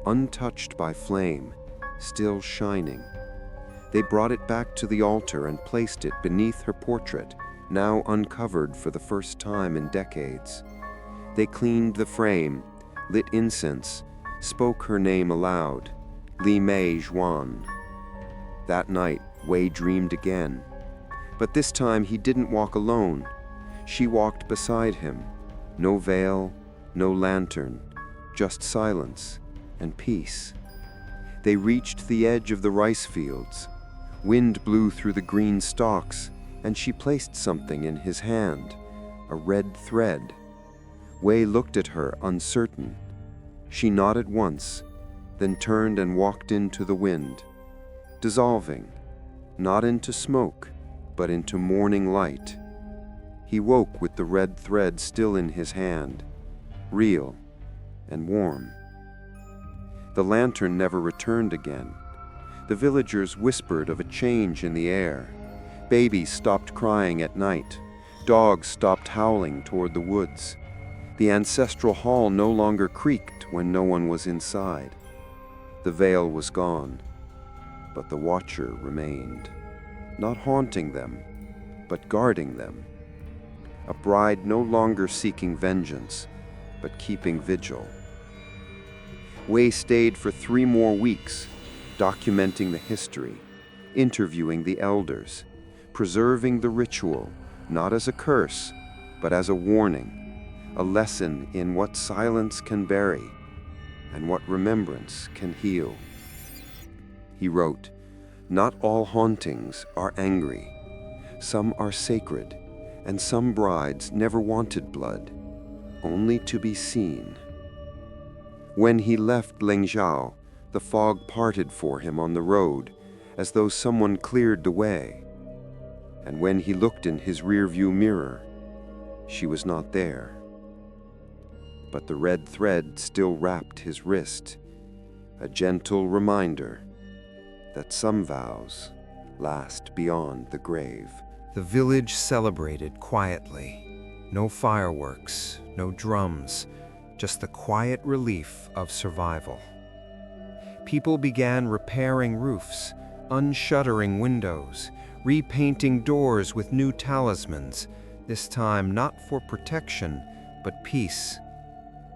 untouched by flame, still shining. They brought it back to the altar and placed it beneath her portrait, now uncovered for the first time in decades. They cleaned the frame, lit incense, spoke her name aloud, Li Mei Zhuan. That night, Wei dreamed again. But this time he didn't walk alone. She walked beside him. No veil, no lantern, just silence and peace. They reached the edge of the rice fields. Wind blew through the green stalks, and she placed something in his hand, a red thread. Wei looked at her, uncertain. She nodded once, then turned and walked into the wind, dissolving, not into smoke, but into morning light. He woke with the red thread still in his hand, real and warm. The lantern never returned again. The villagers whispered of a change in the air. Babies stopped crying at night. Dogs stopped howling toward the woods. The ancestral hall no longer creaked when no one was inside. The veil was gone, but the watcher remained, not haunting them, but guarding them. A bride no longer seeking vengeance, but keeping vigil. Wei stayed for 3 more weeks, documenting the history, interviewing the elders, preserving the ritual, not as a curse, but as a warning, a lesson in what silence can bury and what remembrance can heal. He wrote, "Not all hauntings are angry. Some are sacred, and some brides never wanted blood, only to be seen." When he left Lingzhou, the fog parted for him on the road, as though someone cleared the way. And when he looked in his rearview mirror, she was not there. But the red thread still wrapped his wrist, a gentle reminder that some vows last beyond the grave.
The village celebrated quietly. No fireworks, no drums, just the quiet relief of survival. People began repairing roofs, unshuttering windows, repainting doors with new talismans, this time not for protection, but peace.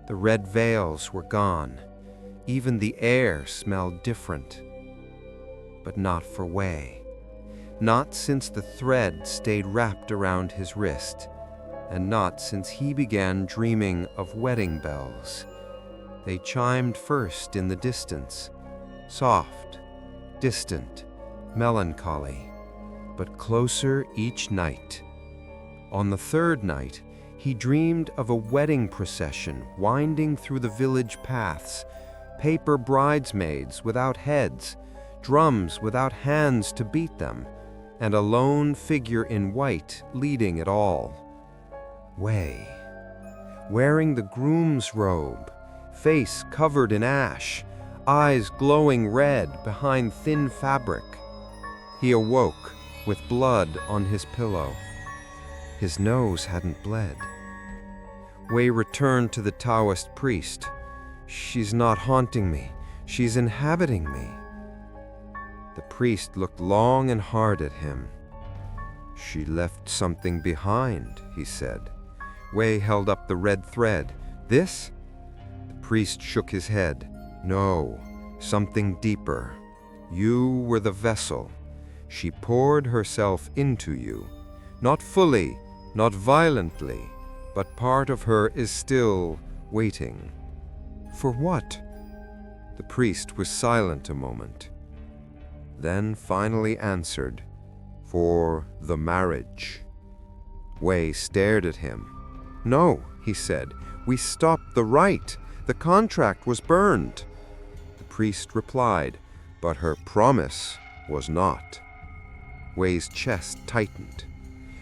The red veils were gone. Even the air smelled different. But not for Wei. Not since the thread stayed wrapped around his wrist, and not since he began dreaming of wedding bells. They chimed first in the distance, soft, distant, melancholy, but closer each night. On the 3rd night, he dreamed of a wedding procession winding through the village paths, paper bridesmaids without heads, drums without hands to beat them, and a lone figure in white leading it all. Wei, wearing the groom's robe, face covered in ash, eyes glowing red behind thin fabric. He awoke with blood on his pillow. His nose hadn't bled. Wei returned to the Taoist priest. She's not haunting me. She's inhabiting me. The priest looked long and hard at him. She left something behind, he said. Wei held up the red thread. This? The priest shook his head. No, something deeper. You were the vessel. She poured herself into you. Not fully, not violently, but part of her is still waiting. For what? The priest was silent a moment, then finally answered, For the marriage. Wei stared at him. No, he said, we stopped the rite. The contract was burned. The priest replied, but her promise was not. Wei's chest tightened.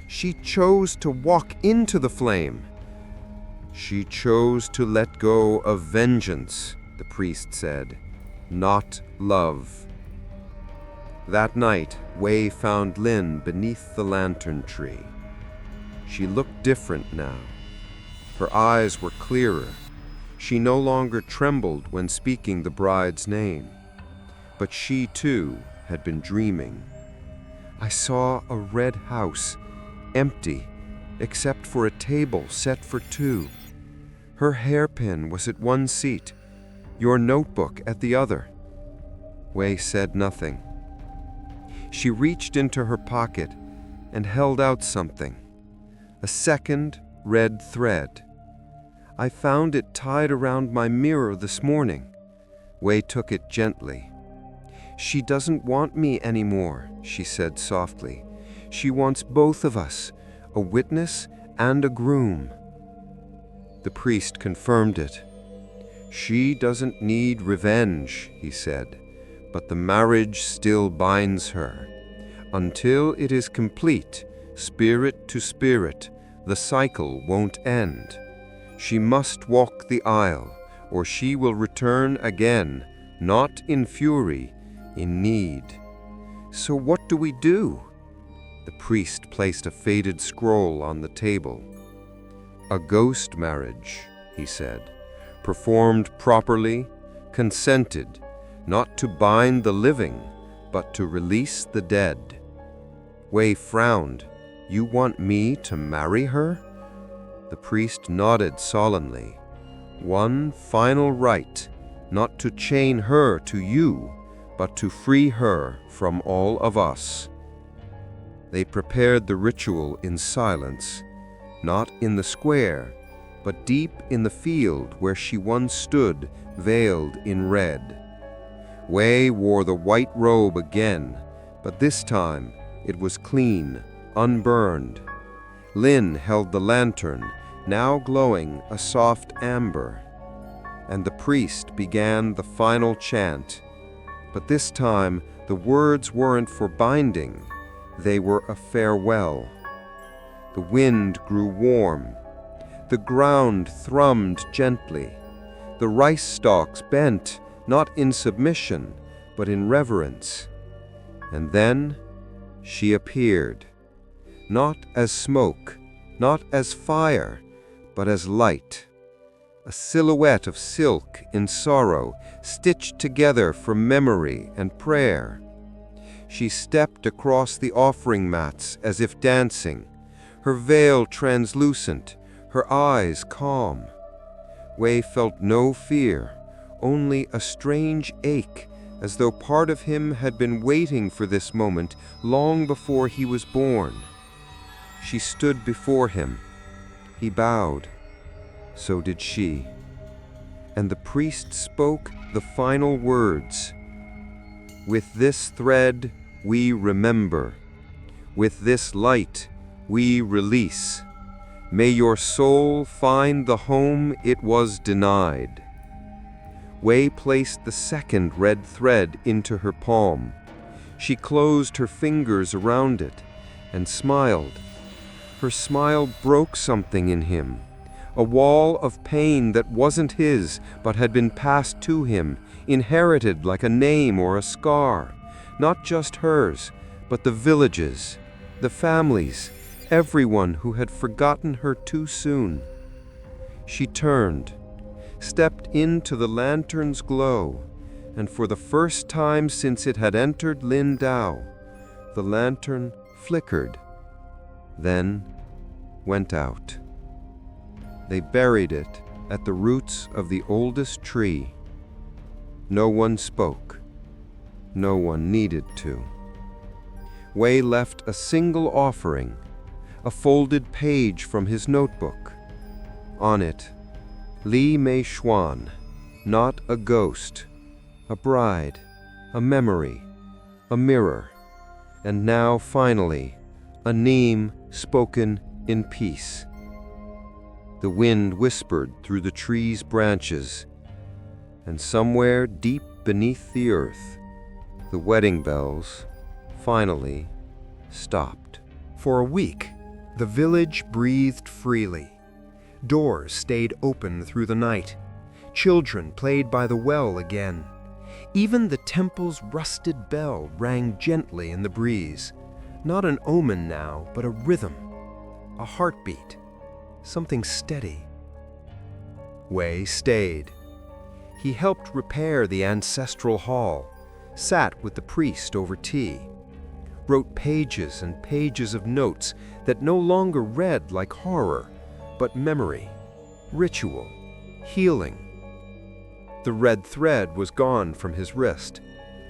She chose to walk into the flame. She chose to let go of vengeance, the priest said, not love. That night, Wei found Lin beneath the lantern tree. She looked different now. Her eyes were clearer. She no longer trembled when speaking the bride's name. But she, too, had been dreaming. I saw a red house, empty, except for a table set for two. Her hairpin was at one seat, your notebook at the other. Wei said nothing. She reached into her pocket and held out something, a second red thread. I found it tied around my mirror this morning. Wei took it gently. She doesn't want me anymore, she said softly. She wants both of us, a witness and a groom. The priest confirmed it. She doesn't need revenge, he said, but the marriage still binds her. Until it is complete, spirit to spirit, the cycle won't end. She must walk the aisle, or she will return again, not in fury, in need. So what do we do? The priest placed a faded scroll on the table. A ghost marriage, he said, performed properly, consented, not to bind the living, but to release the dead. Wei frowned. You want me to marry her? The priest nodded solemnly. One final rite, not to chain her to you, but to free her from all of us. They prepared the ritual in silence, not in the square, but deep in the field where she once stood, veiled in red. Wei wore the white robe again, but this time it was clean, unburned. Lin held the lantern, now glowing a soft amber. And the priest began the final chant. But this time, the words weren't for binding. They were a farewell. The wind grew warm. The ground thrummed gently. The rice stalks bent, not in submission, but in reverence. And then she appeared, not as smoke, not as fire, but as light. A silhouette of silk in sorrow, stitched together for memory and prayer. She stepped across the offering mats as if dancing, her veil translucent, her eyes calm. Wei felt no fear, only a strange ache, as though part of him had been waiting for this moment long before he was born. She stood before him. He bowed. So did she. And the priest spoke the final words. With this thread we remember. With this light we release. May your soul find the home it was denied. Wei placed the second red thread into her palm. She closed her fingers around it and smiled. Her smile broke something in him, a wall of pain that wasn't his but had been passed to him, inherited like a name or a scar, not just hers, but the villages, the families, everyone who had forgotten her too soon. She turned.
stepped into the lantern's glow, and for the first time since it had entered Lindau, the lantern flickered, then went out. They buried it at the roots of the oldest tree. No one spoke. No one needed to. Wei left a single offering, a folded page from his notebook. On it, Li Mei Xuan, not a ghost, a bride, a memory, a mirror, and now finally, a name spoken in peace. The wind whispered through the tree's branches, and somewhere deep beneath the earth, the wedding bells finally stopped.
For a week, the village breathed freely. Doors stayed open through the night. Children played by the well again. Even the temple's rusted bell rang gently in the breeze. Not an omen now, but a rhythm, a heartbeat, something steady. Wei stayed. He helped repair the ancestral hall, sat with the priest over tea, wrote pages and pages of notes that no longer read like horror, but memory, ritual, healing. The red thread was gone from his wrist.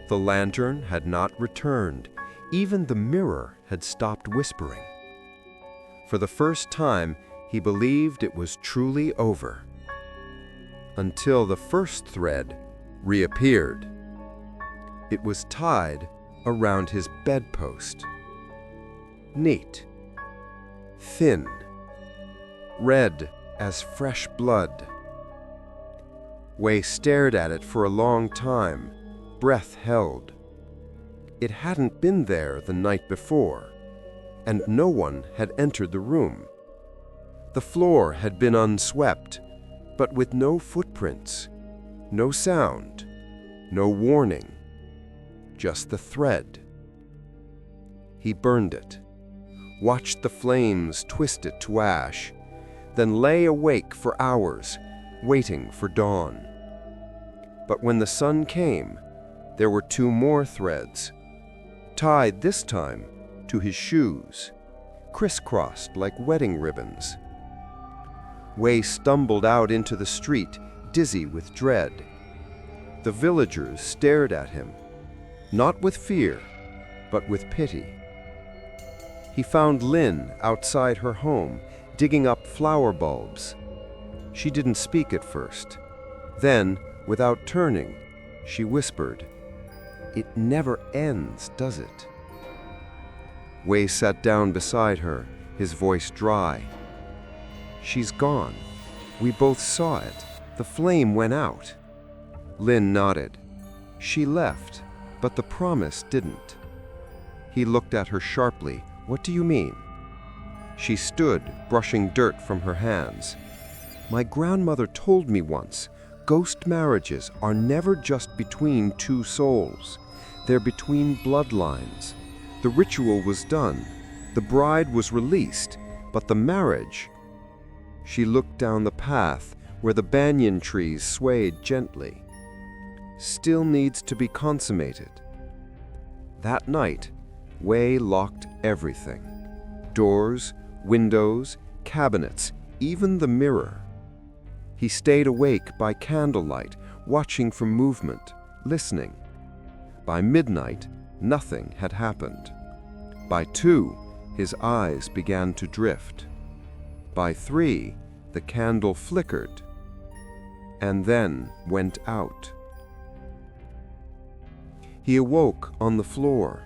The lantern had not returned. Even the mirror had stopped whispering. For the first time, he believed it was truly over. Until the first thread reappeared. It was tied around his bedpost. Neat, thin, red as fresh blood. Wei stared at it for a long time, breath held. It hadn't been there the night before, and no one had entered the room. The floor had been unswept, but with no footprints, no sound, no warning, just the thread. He burned it, watched the flames twist it to ash, then lay awake for hours, waiting for dawn. But when the sun came, there were two more threads, tied this time to his shoes, crisscrossed like wedding ribbons. Wei stumbled out into the street, dizzy with dread. The villagers stared at him, not with fear, but with pity. He found Lin outside her home, digging up flower bulbs. She didn't speak at first. Then, without turning, she whispered, "It never ends, does it?" Wei sat down beside her, his voice dry. "She's gone. We both saw it. The flame went out." Lin nodded. "She left, but the promise didn't." He looked at her sharply. "What do you mean?" She stood, brushing dirt from her hands. "My grandmother told me once, ghost marriages are never just between two souls. They're between bloodlines. The ritual was done. The bride was released, but the marriage..." She looked down the path where the banyan trees swayed gently. "Still needs to be consummated." That night, Wei locked everything. Doors, windows, cabinets, even the mirror. He stayed awake by candlelight, watching for movement, listening. By midnight, nothing had happened. By 2, his eyes began to drift. By 3, the candle flickered, and then went out. He awoke on the floor,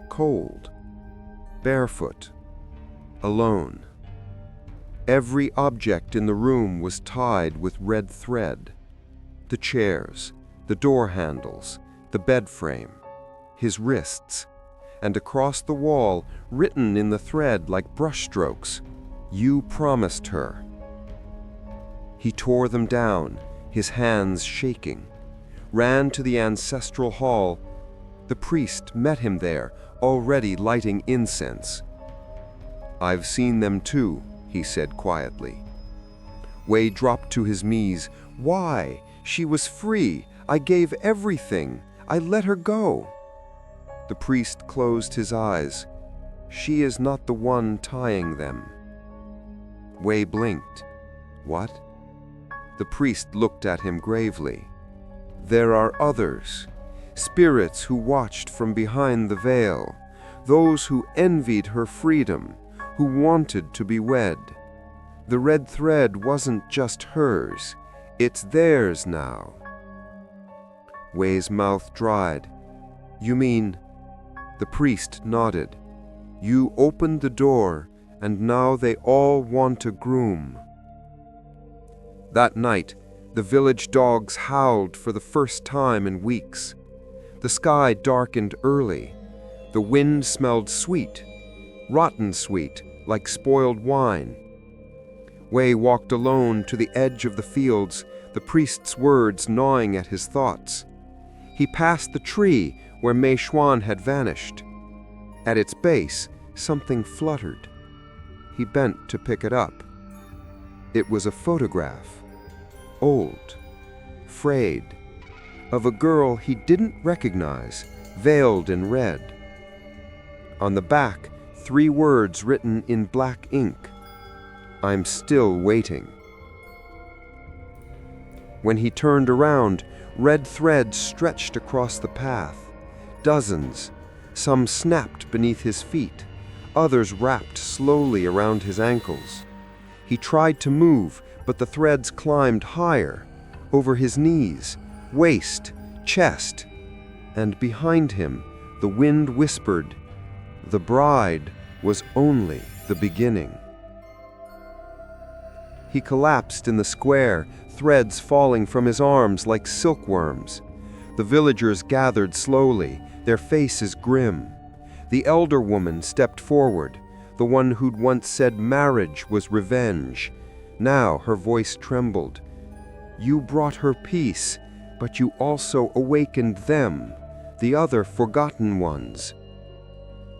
cold, barefoot, alone. Every object in the room was tied with red thread. The chairs, the door handles, the bed frame, his wrists, and across the wall, written in the thread like brushstrokes, "You promised her." He tore them down, his hands shaking, ran to the ancestral hall. The priest met him there, already lighting incense. "I've seen them too," he said quietly. Wei dropped to his knees,
Why? She was free. I gave everything. I let her go. The priest closed his eyes. She is not the one tying them. Wei blinked. What? The priest looked at him gravely. There are others, spirits who watched from behind the veil, those who envied her freedom, who wanted to be wed. The red thread wasn't just hers, it's theirs now. Wei's mouth dried. You mean? The priest nodded. You opened the door, and now they all want a groom. That night, the village dogs howled for the first time in weeks. The sky darkened early. The wind smelled sweet, rotten sweet, like spoiled wine. Wei walked alone to the edge of the fields, the priest's words gnawing at his thoughts. He passed the tree where Mei Xuan had vanished. At its base, something fluttered. He bent to pick it up. It was a photograph, old, frayed, of a girl he didn't recognize, veiled in red. On the back, 3 words written in black ink. I'm still waiting. When he turned around, red threads stretched across the path. Dozens. Some snapped beneath his feet. Others wrapped slowly around his ankles. He tried to move, but the threads climbed higher, over his knees, waist, chest. And behind him, the wind whispered, the bride was only the beginning. He collapsed in the square, threads falling from his arms like silkworms. The villagers gathered slowly, their faces grim. The elder woman stepped forward, the one who'd once said marriage was revenge. Now her voice trembled. You brought her peace, but you also awakened them, the other forgotten ones.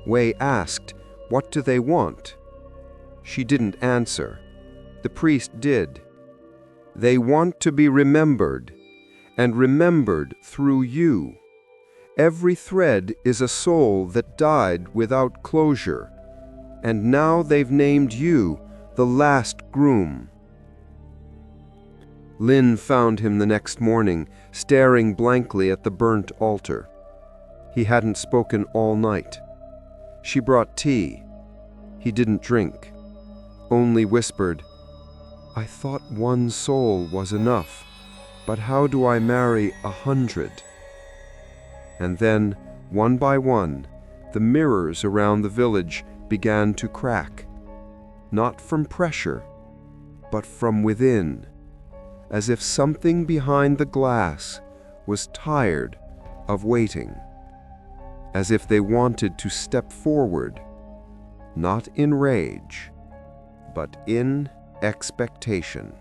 Wei asked, what do they want? She didn't answer. The priest did. They want to be remembered, and remembered through you. Every thread is a soul that died without closure, and now they've named you the last groom. Lin found him the next morning, staring blankly at the burnt altar. He hadn't spoken all night. She brought tea. He didn't drink, only whispered, I thought one soul was enough, but how do I marry 100? And then, one by one, the mirrors around the village began to crack, not from pressure, but from within, as if something behind the glass was tired of waiting, as if they wanted to step forward, not in rage, but in expectation.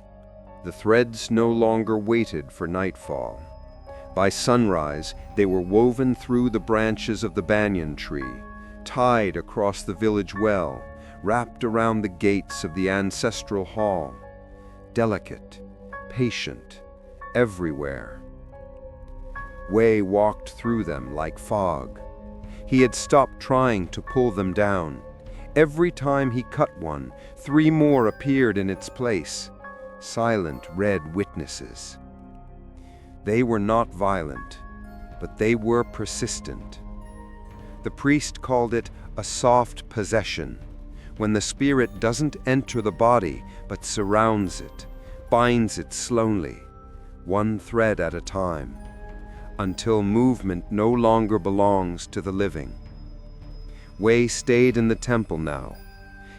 The threads no longer waited for nightfall. By sunrise, they were woven through the branches of the banyan tree, tied across the village well, wrapped around the gates of the ancestral hall. Delicate, patient, everywhere. Wei walked through them like fog. He had stopped trying to pull them down. Every time he cut one, 3 more appeared in its place, silent red witnesses. They were not violent, but they were persistent. The priest called it a soft possession, when the spirit doesn't enter the body, but surrounds it, binds it slowly, 1 thread at a time, until movement no longer belongs to the living. Wei stayed in the temple now.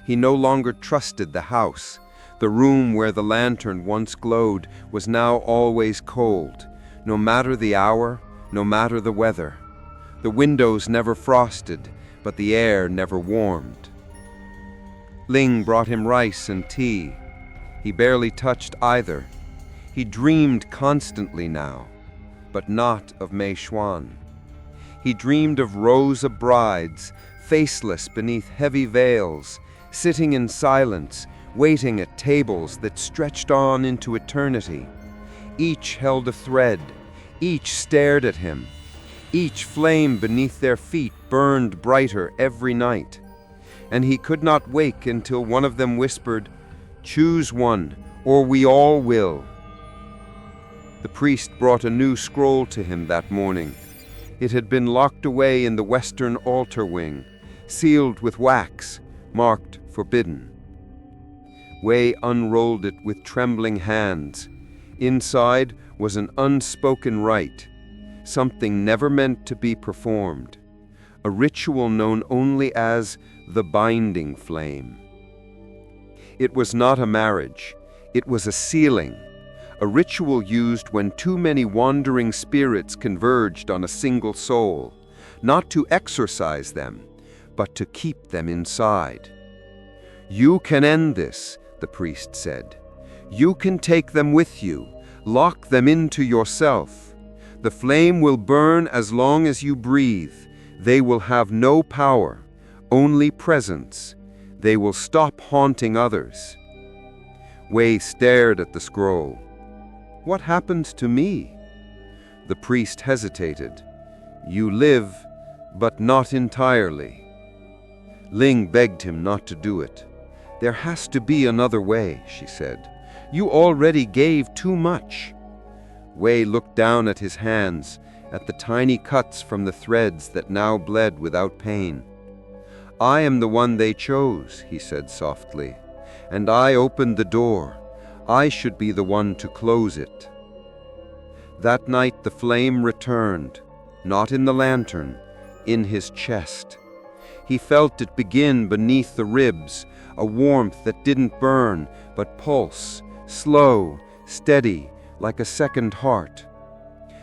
He no longer trusted the house. The room where the lantern once glowed was now always cold, no matter the hour, no matter the weather. The windows never frosted, but the air never warmed. Ling brought him rice and tea. He barely touched either. He dreamed constantly now, but not of Mei Xuan. He dreamed of rows of brides, faceless beneath heavy veils, sitting in silence, waiting at tables that stretched on into eternity. Each held a thread, each stared at him. Each flame beneath their feet burned brighter every night. And he could not wake until one of them whispered, "Choose one, or we all will." The priest brought a new scroll to him that morning. It had been locked away in the western altar wing, sealed with wax, marked forbidden. Wei unrolled it with trembling hands. Inside was an unspoken rite, something never meant to be performed, a ritual known only as the binding flame. It was not a marriage, it was a sealing, a ritual used when too many wandering spirits converged on a single soul, not to exorcise them, but to keep them inside. "You can end this," the priest said. "You can take them with you, lock them into yourself. The flame will burn as long as you breathe. They will have no power, only presence. They will stop haunting others." Wei stared at the scroll. "What happened to me?" The priest hesitated. "You live, but not entirely." Ling begged him not to do it. "There has to be another way," she said. "You already gave too much." Wei looked down at his hands, at the tiny cuts from the threads that now bled without pain. "I am the one they chose," he said softly, "and I opened the door. I should be the one to close it." That night the flame returned, not in the lantern, in his chest. He felt it begin beneath the ribs, a warmth that didn't burn, but pulse, slow, steady, like a second heart.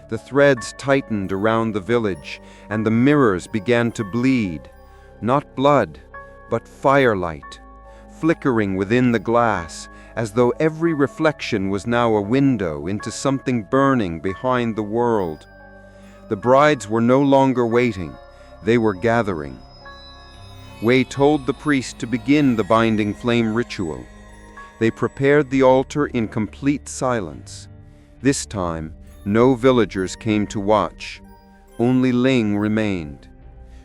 The threads tightened around the village, and the mirrors began to bleed. Not blood, but firelight, flickering within the glass, as though every reflection was now a window into something burning behind the world. The brides were no longer waiting, they were gathering. Wei told the priest to begin the binding flame ritual. They prepared the altar in complete silence. This time, no villagers came to watch. Only Ling remained.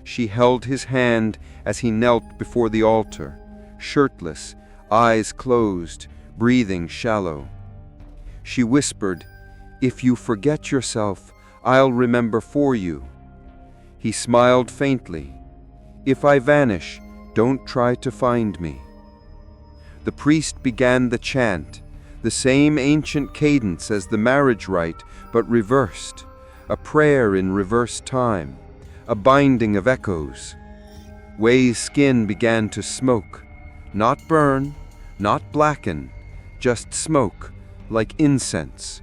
She held his hand as he knelt before the altar, shirtless, eyes closed, breathing shallow. She whispered, "If you forget yourself, I'll remember for you." He smiled faintly. "If I vanish, don't try to find me." The priest began the chant, the same ancient cadence as the marriage rite, but reversed, a prayer in reverse time, a binding of echoes. Wei's skin began to smoke, not burn, not blacken, just smoke, like incense.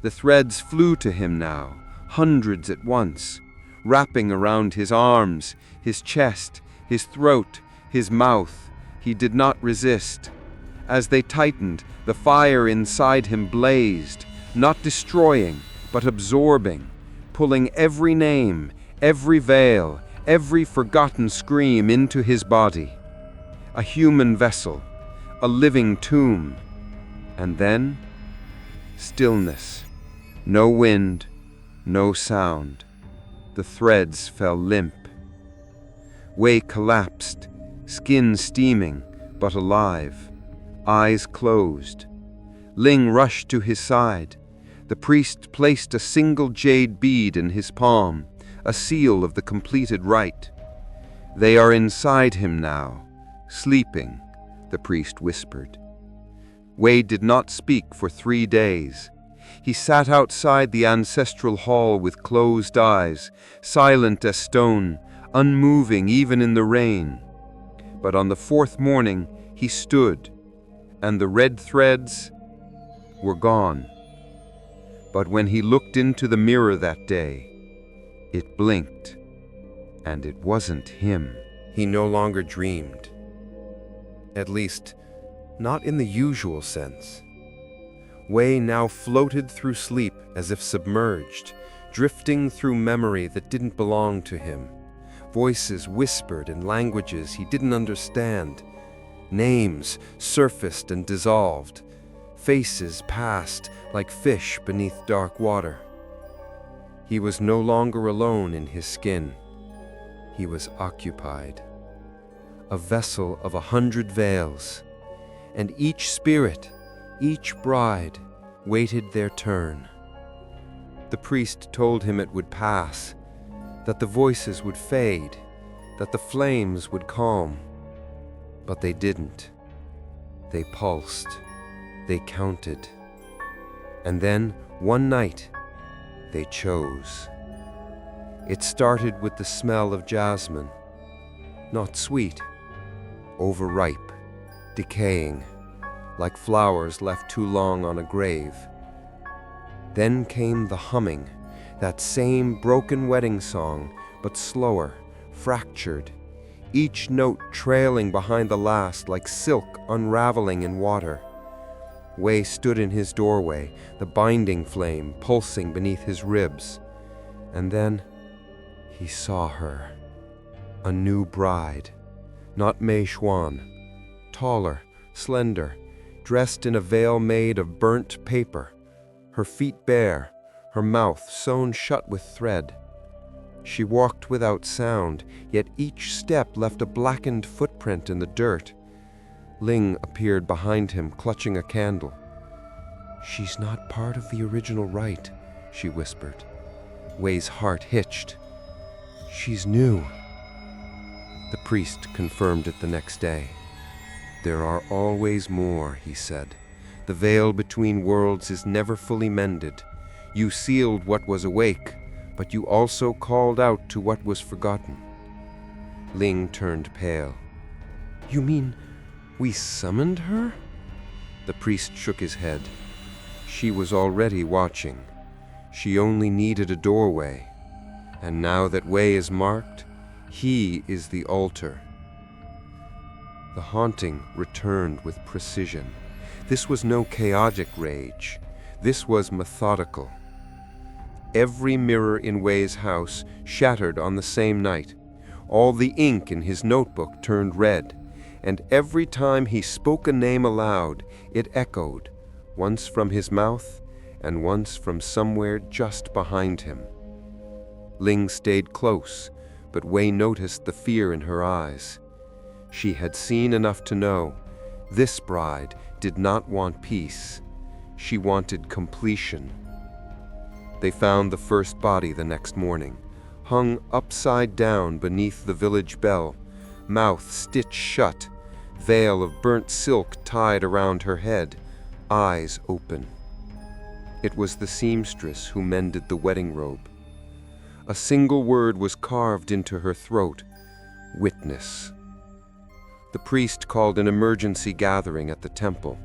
The threads flew to him now, hundreds at once, wrapping around his arms, his chest, his throat, his mouth. He did not resist. As they tightened, the fire inside him blazed, not destroying, but absorbing, pulling every name, every veil, every forgotten scream into his body. A human vessel, a living tomb. And then, stillness. No wind, no sound. The threads fell limp. Wei collapsed, skin steaming, but alive, eyes closed. Ling rushed to his side. The priest placed a single jade bead in his palm, a seal of the completed rite. "They are inside him now, sleeping," the priest whispered. Wei did not speak for 3 days. He sat outside the ancestral hall with closed eyes, silent as stone, unmoving even in the rain. But on the 4th morning, he stood, and the red threads were gone. But when he looked into the mirror that day, it blinked, and it wasn't him.
He no longer dreamed. At least, not in the usual sense. Wei now floated through sleep as if submerged, drifting through memory that didn't belong to him. Voices whispered in languages he didn't understand. Names surfaced and dissolved. Faces passed like fish beneath dark water. He was no longer alone in his skin. He was occupied. A vessel of 100 veils, and each spirit, each bride, waited their turn. The priest told him it would pass, that the voices would fade, that the flames would calm. But they didn't. They pulsed. They counted. And then, one night, they chose. It started with the smell of jasmine. Not sweet, overripe, decaying, like flowers left too long on a grave. Then came the humming, that same broken wedding song, but slower, fractured, each note trailing behind the last like silk unraveling in water. Wei stood in his doorway, the binding flame pulsing beneath his ribs. And then he saw her, a new bride, not Mei Xuan, taller, slender, dressed in a veil made of burnt paper, her feet bare, her mouth sewn shut with thread. She walked without sound, yet each step left a blackened footprint in the dirt. Ling appeared behind him, clutching a candle. "She's not part of the original rite," she whispered. Wei's heart hitched. "She's new." The priest confirmed it the next day. "There are always more," he said. "The veil between worlds is never fully mended. You sealed what was awake, but you also called out to what was forgotten." Ling turned pale. "You mean we summoned her?" The priest shook his head. "She was already watching. She only needed a doorway. And now that Wei is marked, he is the altar." The haunting returned with precision. This was no chaotic rage. This was methodical. Every mirror in Wei's house shattered on the same night. All the ink in his notebook turned red, and every time he spoke a name aloud, it echoed, once from his mouth and once from somewhere just behind him. Ling stayed close, but Wei noticed the fear in her eyes. She had seen enough to know this bride did not want peace. She wanted completion. They found the first body the next morning, hung upside down beneath the village bell, mouth stitched shut, veil of burnt silk tied around her head, eyes open. It was the seamstress who mended the wedding robe. A single word was carved into her throat: witness. The priest called an emergency gathering at the temple.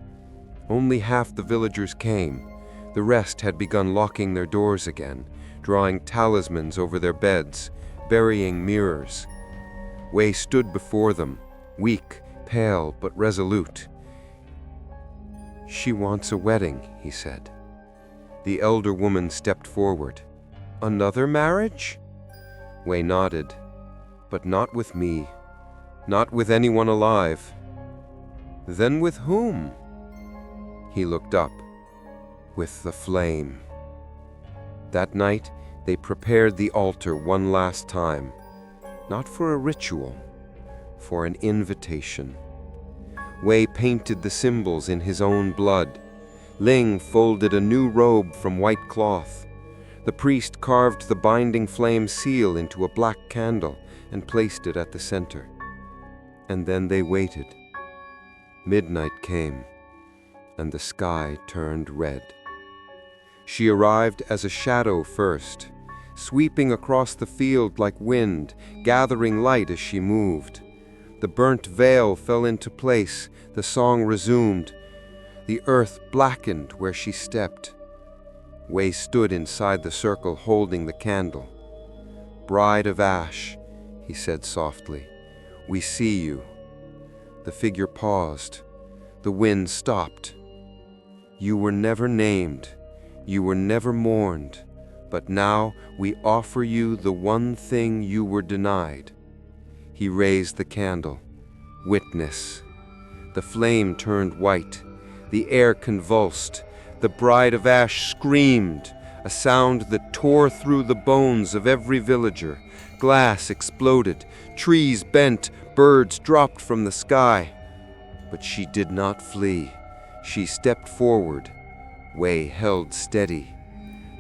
Only half the villagers came. The rest had begun locking their doors again, drawing talismans over their beds, burying mirrors. Wei stood before them, weak, pale, but resolute. "She wants a wedding," he said. The elder woman stepped forward. "Another marriage?" Wei nodded. "But not with me. Not with anyone alive." "Then with whom?" He looked up. "With the flame." That night, they prepared the altar one last time, not for a ritual, for an invitation. Wei painted the symbols in his own blood. Ling folded a new robe from white cloth. The priest carved the binding flame seal into a black candle and placed it at the center. And then they waited. Midnight came, and the sky turned red. She arrived as a shadow first, sweeping across the field like wind, gathering light as she moved. The burnt veil fell into place, the song resumed. The earth blackened where she stepped. Wei stood inside the circle holding the candle. "Bride of Ash," he said softly, "we see you." The figure paused. The wind stopped. "You were never named. You were never mourned. But now we offer you the one thing you were denied." He raised the candle. Witness. The flame turned white. The air convulsed. The Bride of Ash screamed, a sound that tore through the bones of every villager. Glass exploded, trees bent, birds dropped from the sky. But she did not flee. She stepped forward. Wei held steady.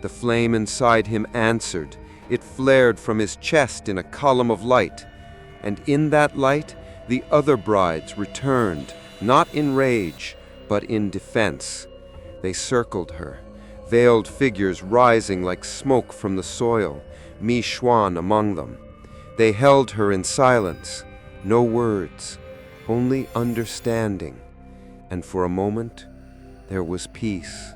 The flame inside him answered. It flared from his chest in a column of light. And in that light, the other brides returned, not in rage, but in defense. They circled her, veiled figures rising like smoke from the soil, Mi Xuan among them. They held her in silence, no words, only understanding. And for a moment, there was peace.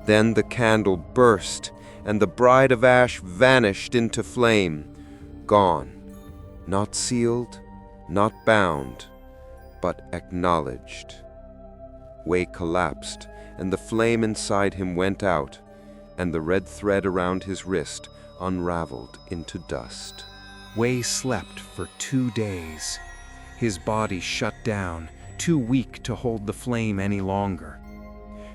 Then the candle burst, and the Bride of Ash vanished into flame, gone, not sealed, not bound, but acknowledged. Wei collapsed, and the flame inside him went out, and the red thread around his wrist unraveled into dust.
Wei slept for 2 days. His body shut down, too weak to hold the flame any longer.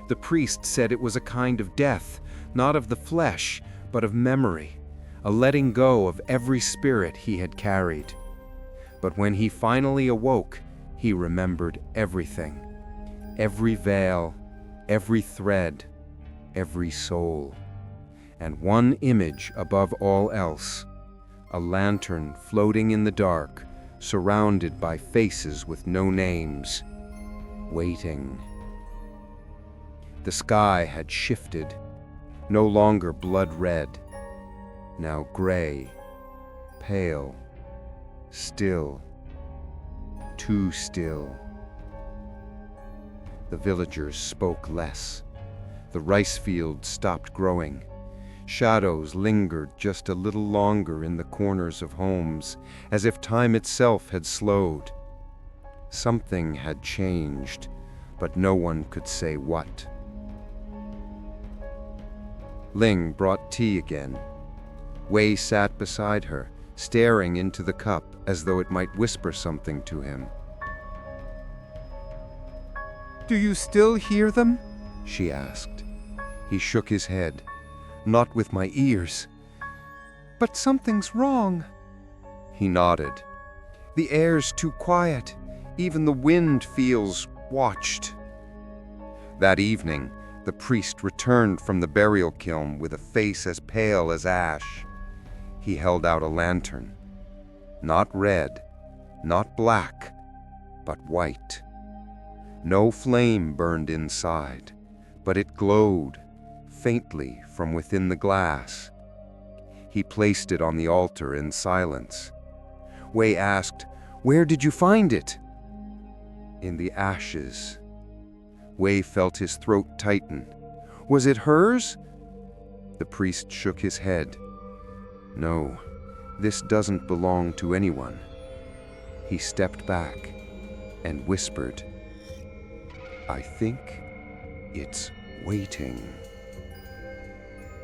The priest said it was a kind of death, not of the flesh, but of memory, a letting go of every spirit he had carried. But when he finally awoke, he remembered everything. Every veil, every thread, every soul. And one image above all else, a lantern floating in the dark, surrounded by faces with no names, waiting. The sky had shifted, no longer blood red, now gray, pale, still, too still. The villagers spoke less. The rice fields stopped growing. Shadows lingered just a little longer in the corners of homes, as if time itself had slowed. Something had changed, but no one could say what. Ling brought tea again. Wei sat beside her, staring into the cup as though it might whisper something to him.
"Do you still hear them?"
she asked. He shook his head. "Not with my ears."
"But something's wrong."
He nodded. "The air's too quiet. Even the wind feels watched." That evening, the priest returned from the burial kiln with a face as pale as ash. He held out a lantern. Not red, not black, but white. No flame burned inside, but it glowed, faintly from within the glass. He placed it on the altar in silence. Wei asked, "Where did you find it?" "In the ashes." Wei felt his throat tighten. "Was it hers?" The priest shook his head. "No, this doesn't belong to anyone." He stepped back and whispered, "I think it's waiting."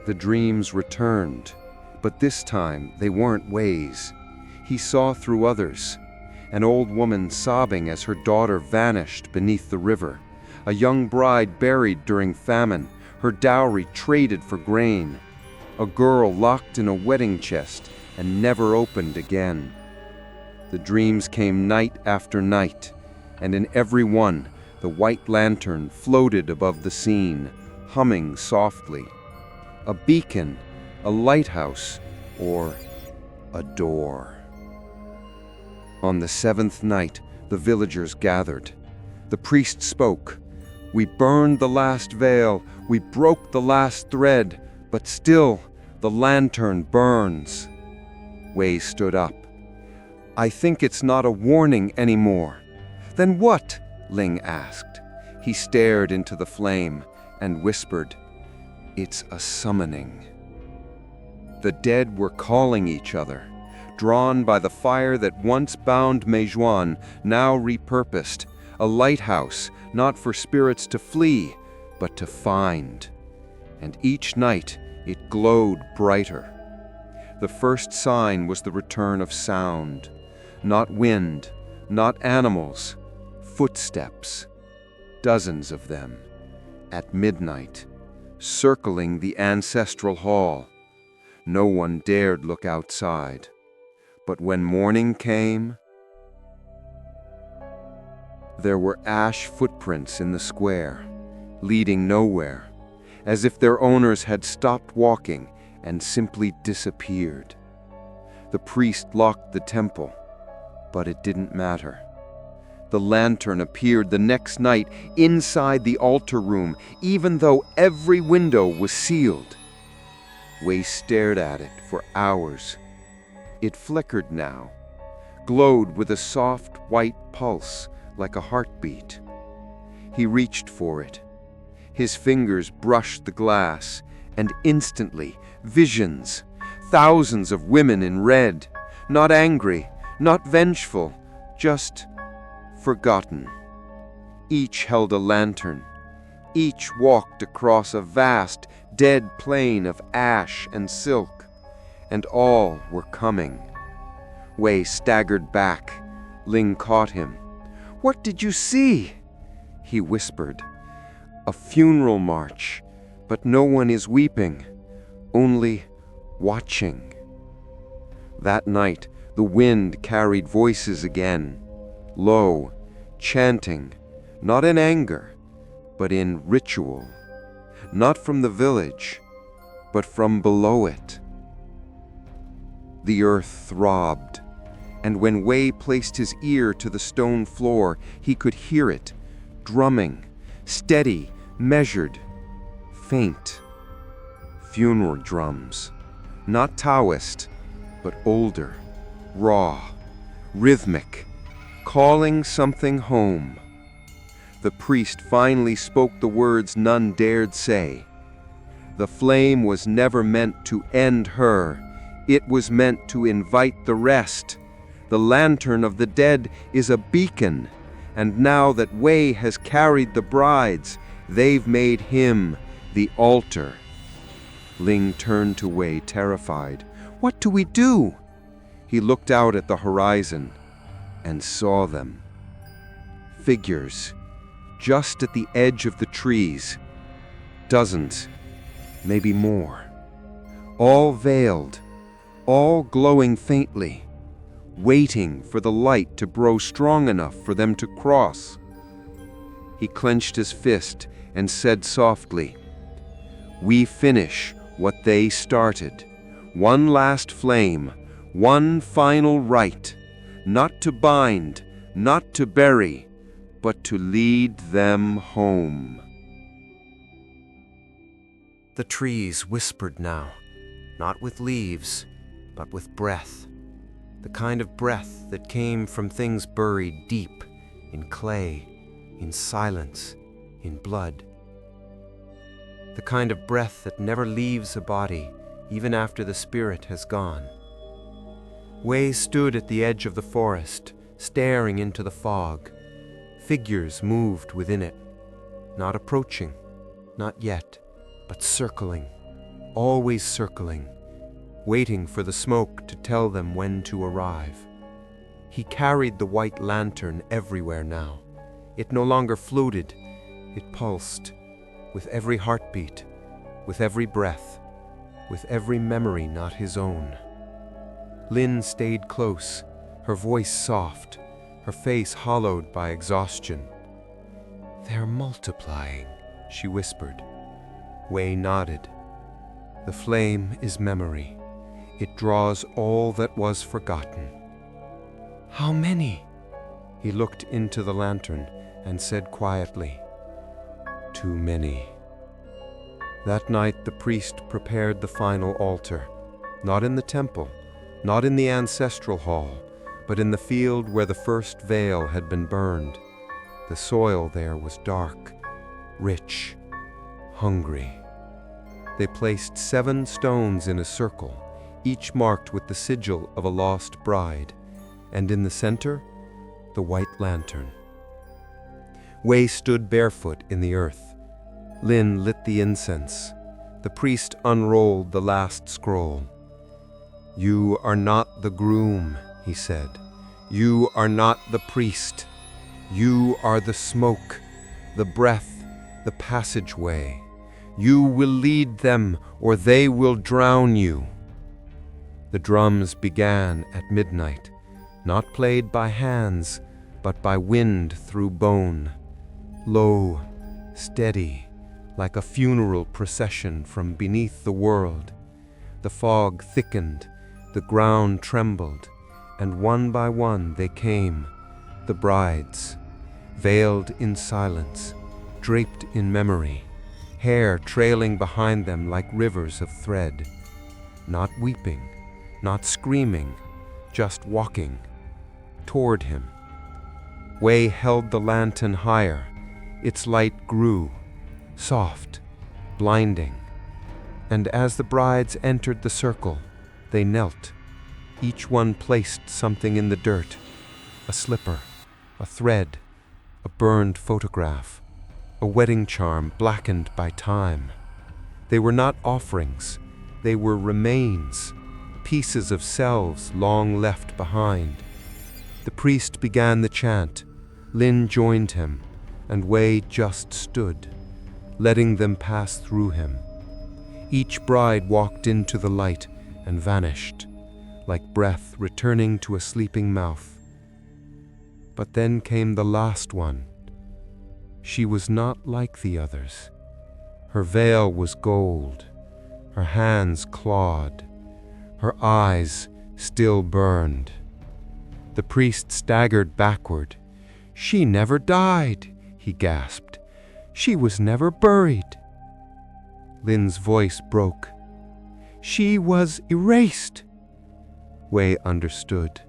The dreams returned, but this time they weren't Wei's. He saw through others. An old woman sobbing as her daughter vanished beneath the river. A young bride buried during famine, her dowry traded for grain. A girl locked in a wedding chest and never opened again. The dreams came night after night, and in every one, the white lantern floated above the scene, humming softly. A beacon, a lighthouse, or a door. On the 7th night, the villagers gathered. The priest spoke. "We burned the last veil, we broke the last thread, but still, the lantern burns." Wei stood up. "I think it's not a warning anymore." "Then what?" Ling asked. He stared into the flame and whispered, "It's a summoning." The dead were calling each other, drawn by the fire that once bound Meizhuan, now repurposed, a lighthouse not for spirits to flee, but to find. And each night it glowed brighter. The first sign was the return of sound, not wind, not animals, footsteps, dozens of them, at midnight, circling the ancestral hall. No one dared look outside. But when morning came, there were ash footprints in the square, leading nowhere, as if their owners had stopped walking and simply disappeared. The priest locked the temple, but it didn't matter. The lantern appeared the next night inside the altar room, even though every window was sealed. Wei stared at it for hours. It flickered now, glowed with a soft white pulse like a heartbeat. He reached for it. His fingers brushed the glass, and instantly, visions, thousands of women in red, not angry, not vengeful, just forgotten. Each held a lantern. Each walked across a vast, dead plain of ash and silk, and all were coming. Wei staggered back. Ling caught him. "What did you see?" he whispered. "A funeral march, but no one is weeping, only watching." That night, the wind carried voices again, low, chanting, not in anger, but in ritual, not from the village, but from below it. The earth throbbed, and when Wei placed his ear to the stone floor, he could hear it, drumming, steady, measured, faint. Funeral drums, not Taoist, but older, raw, rhythmic, calling something home. The priest finally spoke the words none dared say. The flame was never meant to end her. It was meant to invite the rest. The lantern of the dead is a beacon, and now that Wei has carried the brides, they've made him the altar. Ling turned to Wei, terrified. "What do we do?" He looked out at the horizon and saw them. Figures, just at the edge of the trees. Dozens, maybe more. All veiled, all glowing faintly, waiting for the light to grow strong enough for them to cross. He clenched his fist and said softly, "We finish what they started. One last flame, one final rite, not to bind, not to bury, but to lead them home."
The trees whispered now, not with leaves, but with breath. The kind of breath that came from things buried deep, in clay, in silence, in blood. The kind of breath that never leaves a body, even after the spirit has gone. Wei stood at the edge of the forest, staring into the fog. Figures moved within it, not approaching, not yet, but circling, always circling, waiting for the smoke to tell them when to arrive. He carried the white lantern everywhere now. It no longer floated, it pulsed, with every heartbeat, with every breath, with every memory not his own. Lin stayed close, her voice soft, her face hollowed by exhaustion. "They're multiplying," she whispered. Wei nodded. "The flame is memory. It draws all that was forgotten." "How many?" He looked into the lantern and said quietly, "Too many." That night the priest prepared the final altar, not in the temple, not in the ancestral hall, but in the field where the first veil had been burned. The soil there was dark, rich, hungry. They placed 7 stones in a circle, each marked with the sigil of a lost bride, and in the center, the white lantern. Wei stood barefoot in the earth. Lin lit the incense. The priest unrolled the last scroll. "You are not the groom," he said. "You are not the priest. You are the smoke, the breath, the passageway. You will lead them, or they will drown you. The drums began at midnight, not played by hands, but by wind through bone. Low, steady, like a funeral procession from beneath the world. The fog thickened, the ground trembled, and one by one they came, the brides, veiled in silence, draped in memory, hair trailing behind them like rivers of thread. Not weeping, not screaming, just walking toward him. Wei held the lantern higher. Its light grew, soft, blinding. And as the brides entered the circle, they knelt. Each one placed something in the dirt, a slipper, a thread, a burned photograph, a wedding charm blackened by time. They were not offerings, they were remains, pieces of selves long left behind. The priest began the chant. Lin joined him, and Wei just stood, letting them pass through him. Each bride walked into the light and vanished, like breath returning to a sleeping mouth. But then came the last one. She was not like the others. Her veil was gold, her hands clawed, her eyes still burned. The priest staggered backward. "She never died," he gasped. "She was never buried." Lin's voice broke. "She was erased." Wei understood.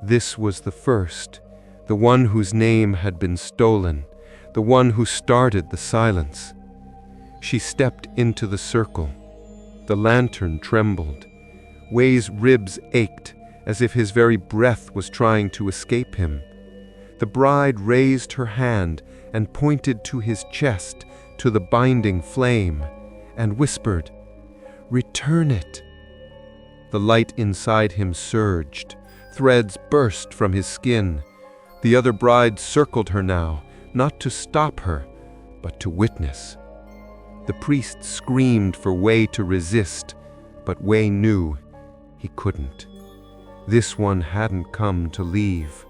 This was the first, the one whose name had been stolen, the one who started the silence. She stepped into the circle. The lantern trembled. Wei's ribs ached, as if his very breath was trying to escape him. The bride raised her hand and pointed to his chest, to the binding flame, and whispered, "Return it." The light inside him surged. Threads burst from his skin. The other brides circled her now, not to stop her, but to witness. The priest screamed for Wei to resist, but Wei knew he couldn't. This one hadn't come to leave.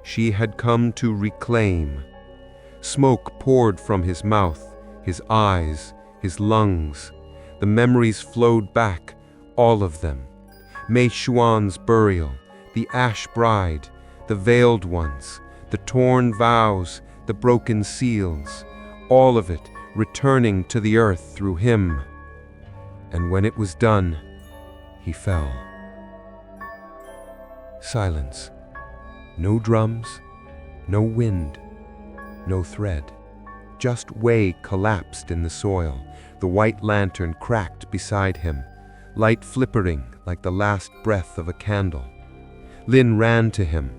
She had come to reclaim. Smoke poured from his mouth, his eyes, his lungs. The memories flowed back, all of them. Mei Xuan's burial, the ash bride, the veiled ones, the torn vows, the broken seals, all of it returning to the earth through him. And when it was done, he fell. Silence. No drums, no wind, no thread. Just Wei collapsed in the soil, the white lantern cracked beside him, light flickering like the last breath of a candle. Lin ran to him.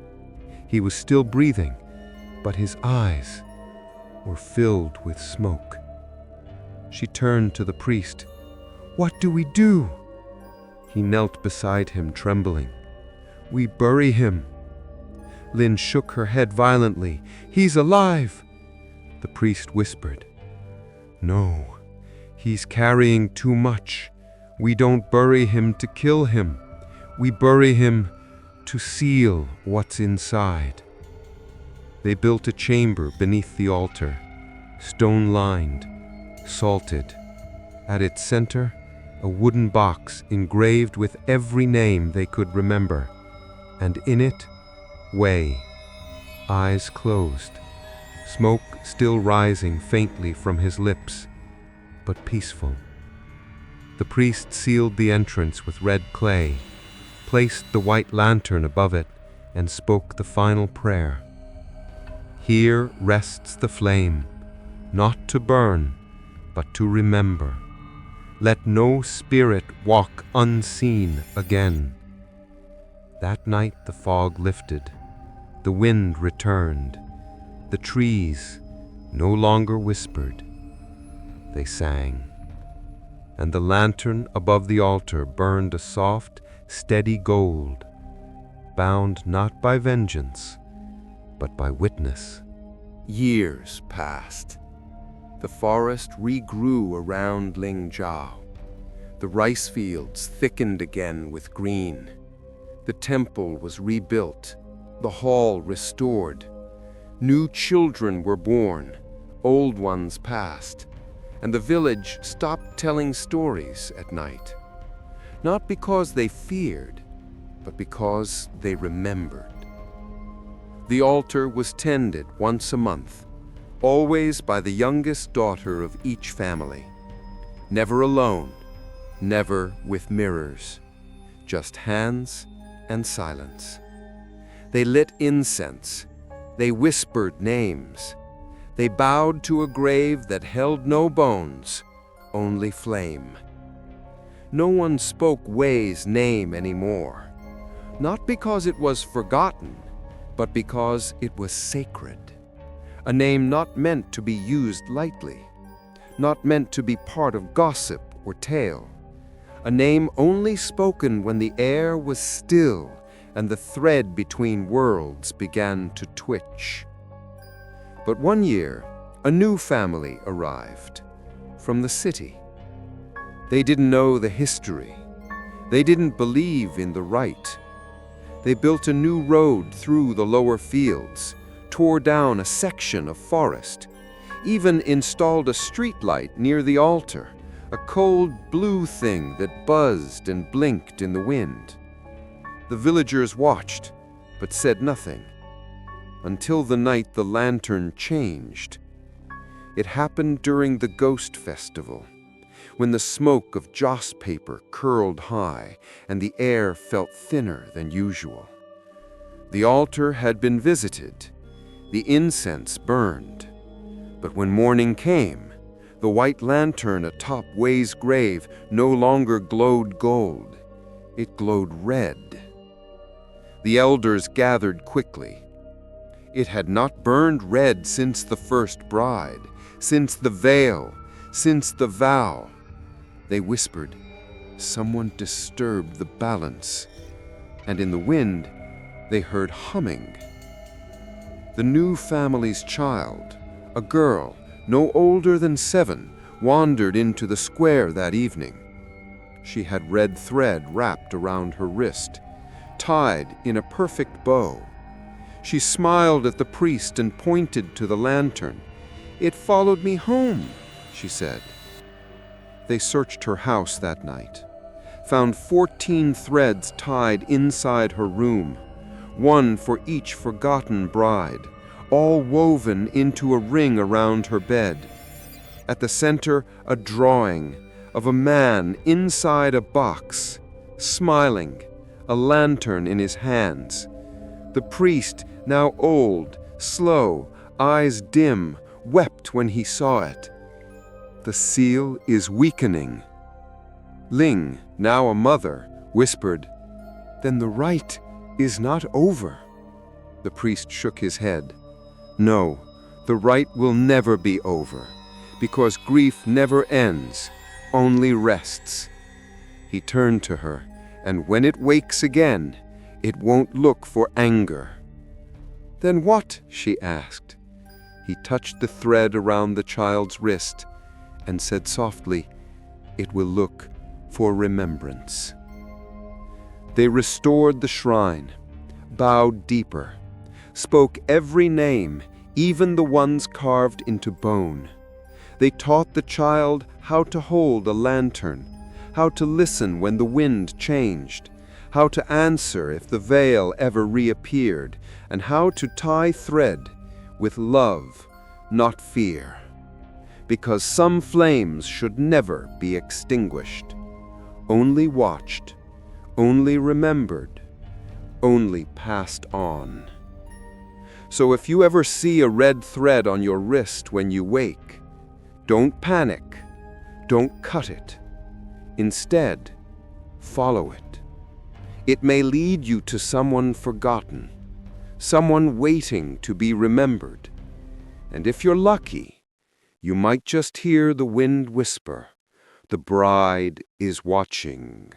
He was still breathing, but his eyes were filled with smoke. She turned to the priest. "What do we do?" He knelt beside him, trembling. "We bury him." Lin shook her head violently. "He's alive!" The priest whispered. "No, he's carrying too much. We don't bury him to kill him. We bury him to seal what's inside." They built a chamber beneath the altar, stone-lined, salted. At its center, a wooden box engraved with every name they could remember, and in it, Wei, eyes closed, smoke still rising faintly from his lips, but peaceful. The priest sealed the entrance with red clay, placed the white lantern above it, and spoke the final prayer. "Here rests the flame, not to burn, but to remember. Let no spirit walk unseen again." That night the fog lifted, the wind returned, the trees no longer whispered. They sang, and the lantern above the altar burned a soft, steady gold, bound not by vengeance, but by witness. Years passed. The forest regrew around Lingzhao. The rice fields thickened again with green. The temple was rebuilt, the hall restored. New children were born, old ones passed, and the village stopped telling stories at night. Not because they feared, but because they remembered. The altar was tended once a month, always by the youngest daughter of each family. Never alone, never with mirrors, just hands and silence. They lit incense, they whispered names, they bowed to a grave that held no bones, only flame. No one spoke Wei's name anymore, not because it was forgotten, but because it was sacred. A name not meant to be used lightly, not meant to be part of gossip or tale. A name only spoken when the air was still and the thread between worlds began to twitch. But one year, a new family arrived from the city. They didn't know the history. They didn't believe in the rite. They built a new road through the lower fields, tore down a section of forest, even installed a streetlight near the altar, a cold blue thing that buzzed and blinked in the wind. The villagers watched, but said nothing, until the night the lantern changed. It happened during the ghost festival, when the smoke of joss paper curled high and the air felt thinner than usual. The altar had been visited, the incense burned, but when morning came, the white lantern atop Wei's grave no longer glowed gold, it glowed red. The elders gathered quickly. It had not burned red since the first bride, since the veil, since the vow. They whispered, someone disturbed the balance, and in the wind they heard humming. The new family's child, a girl no older than 7, wandered into the square that evening. She had red thread wrapped around her wrist, tied in a perfect bow. She smiled at the priest and pointed to the lantern. "It followed me home," she said. They searched her house that night, found 14 threads tied inside her room, one for each forgotten bride, all woven into a ring around her bed. At the center, a drawing of a man inside a box, smiling, a lantern in his hands. The priest, now old, slow, eyes dim, wept when he saw it. The seal is weakening. Ling, now a mother, whispered, "Then the rite is not over." The priest shook his head. "No, the rite will never be over, because grief never ends, only rests." He turned to her, and when it wakes again, it won't look for anger. "Then what?" she asked. He touched the thread around the child's wrist and said softly, "It will look for remembrance." They restored the shrine, bowed deeper, spoke every name, even the ones carved into bone. They taught the child how to hold a lantern, how to listen when the wind changed, how to answer if the veil ever reappeared, and how to tie thread with love, not fear. Because some flames should never be extinguished, only watched, only remembered, only passed on. So if you ever see a red thread on your wrist when you wake, don't panic, don't cut it. Instead, follow it. It may lead you to someone forgotten, someone waiting to be remembered. And if you're lucky, you might just hear the wind whisper, "The bride is watching."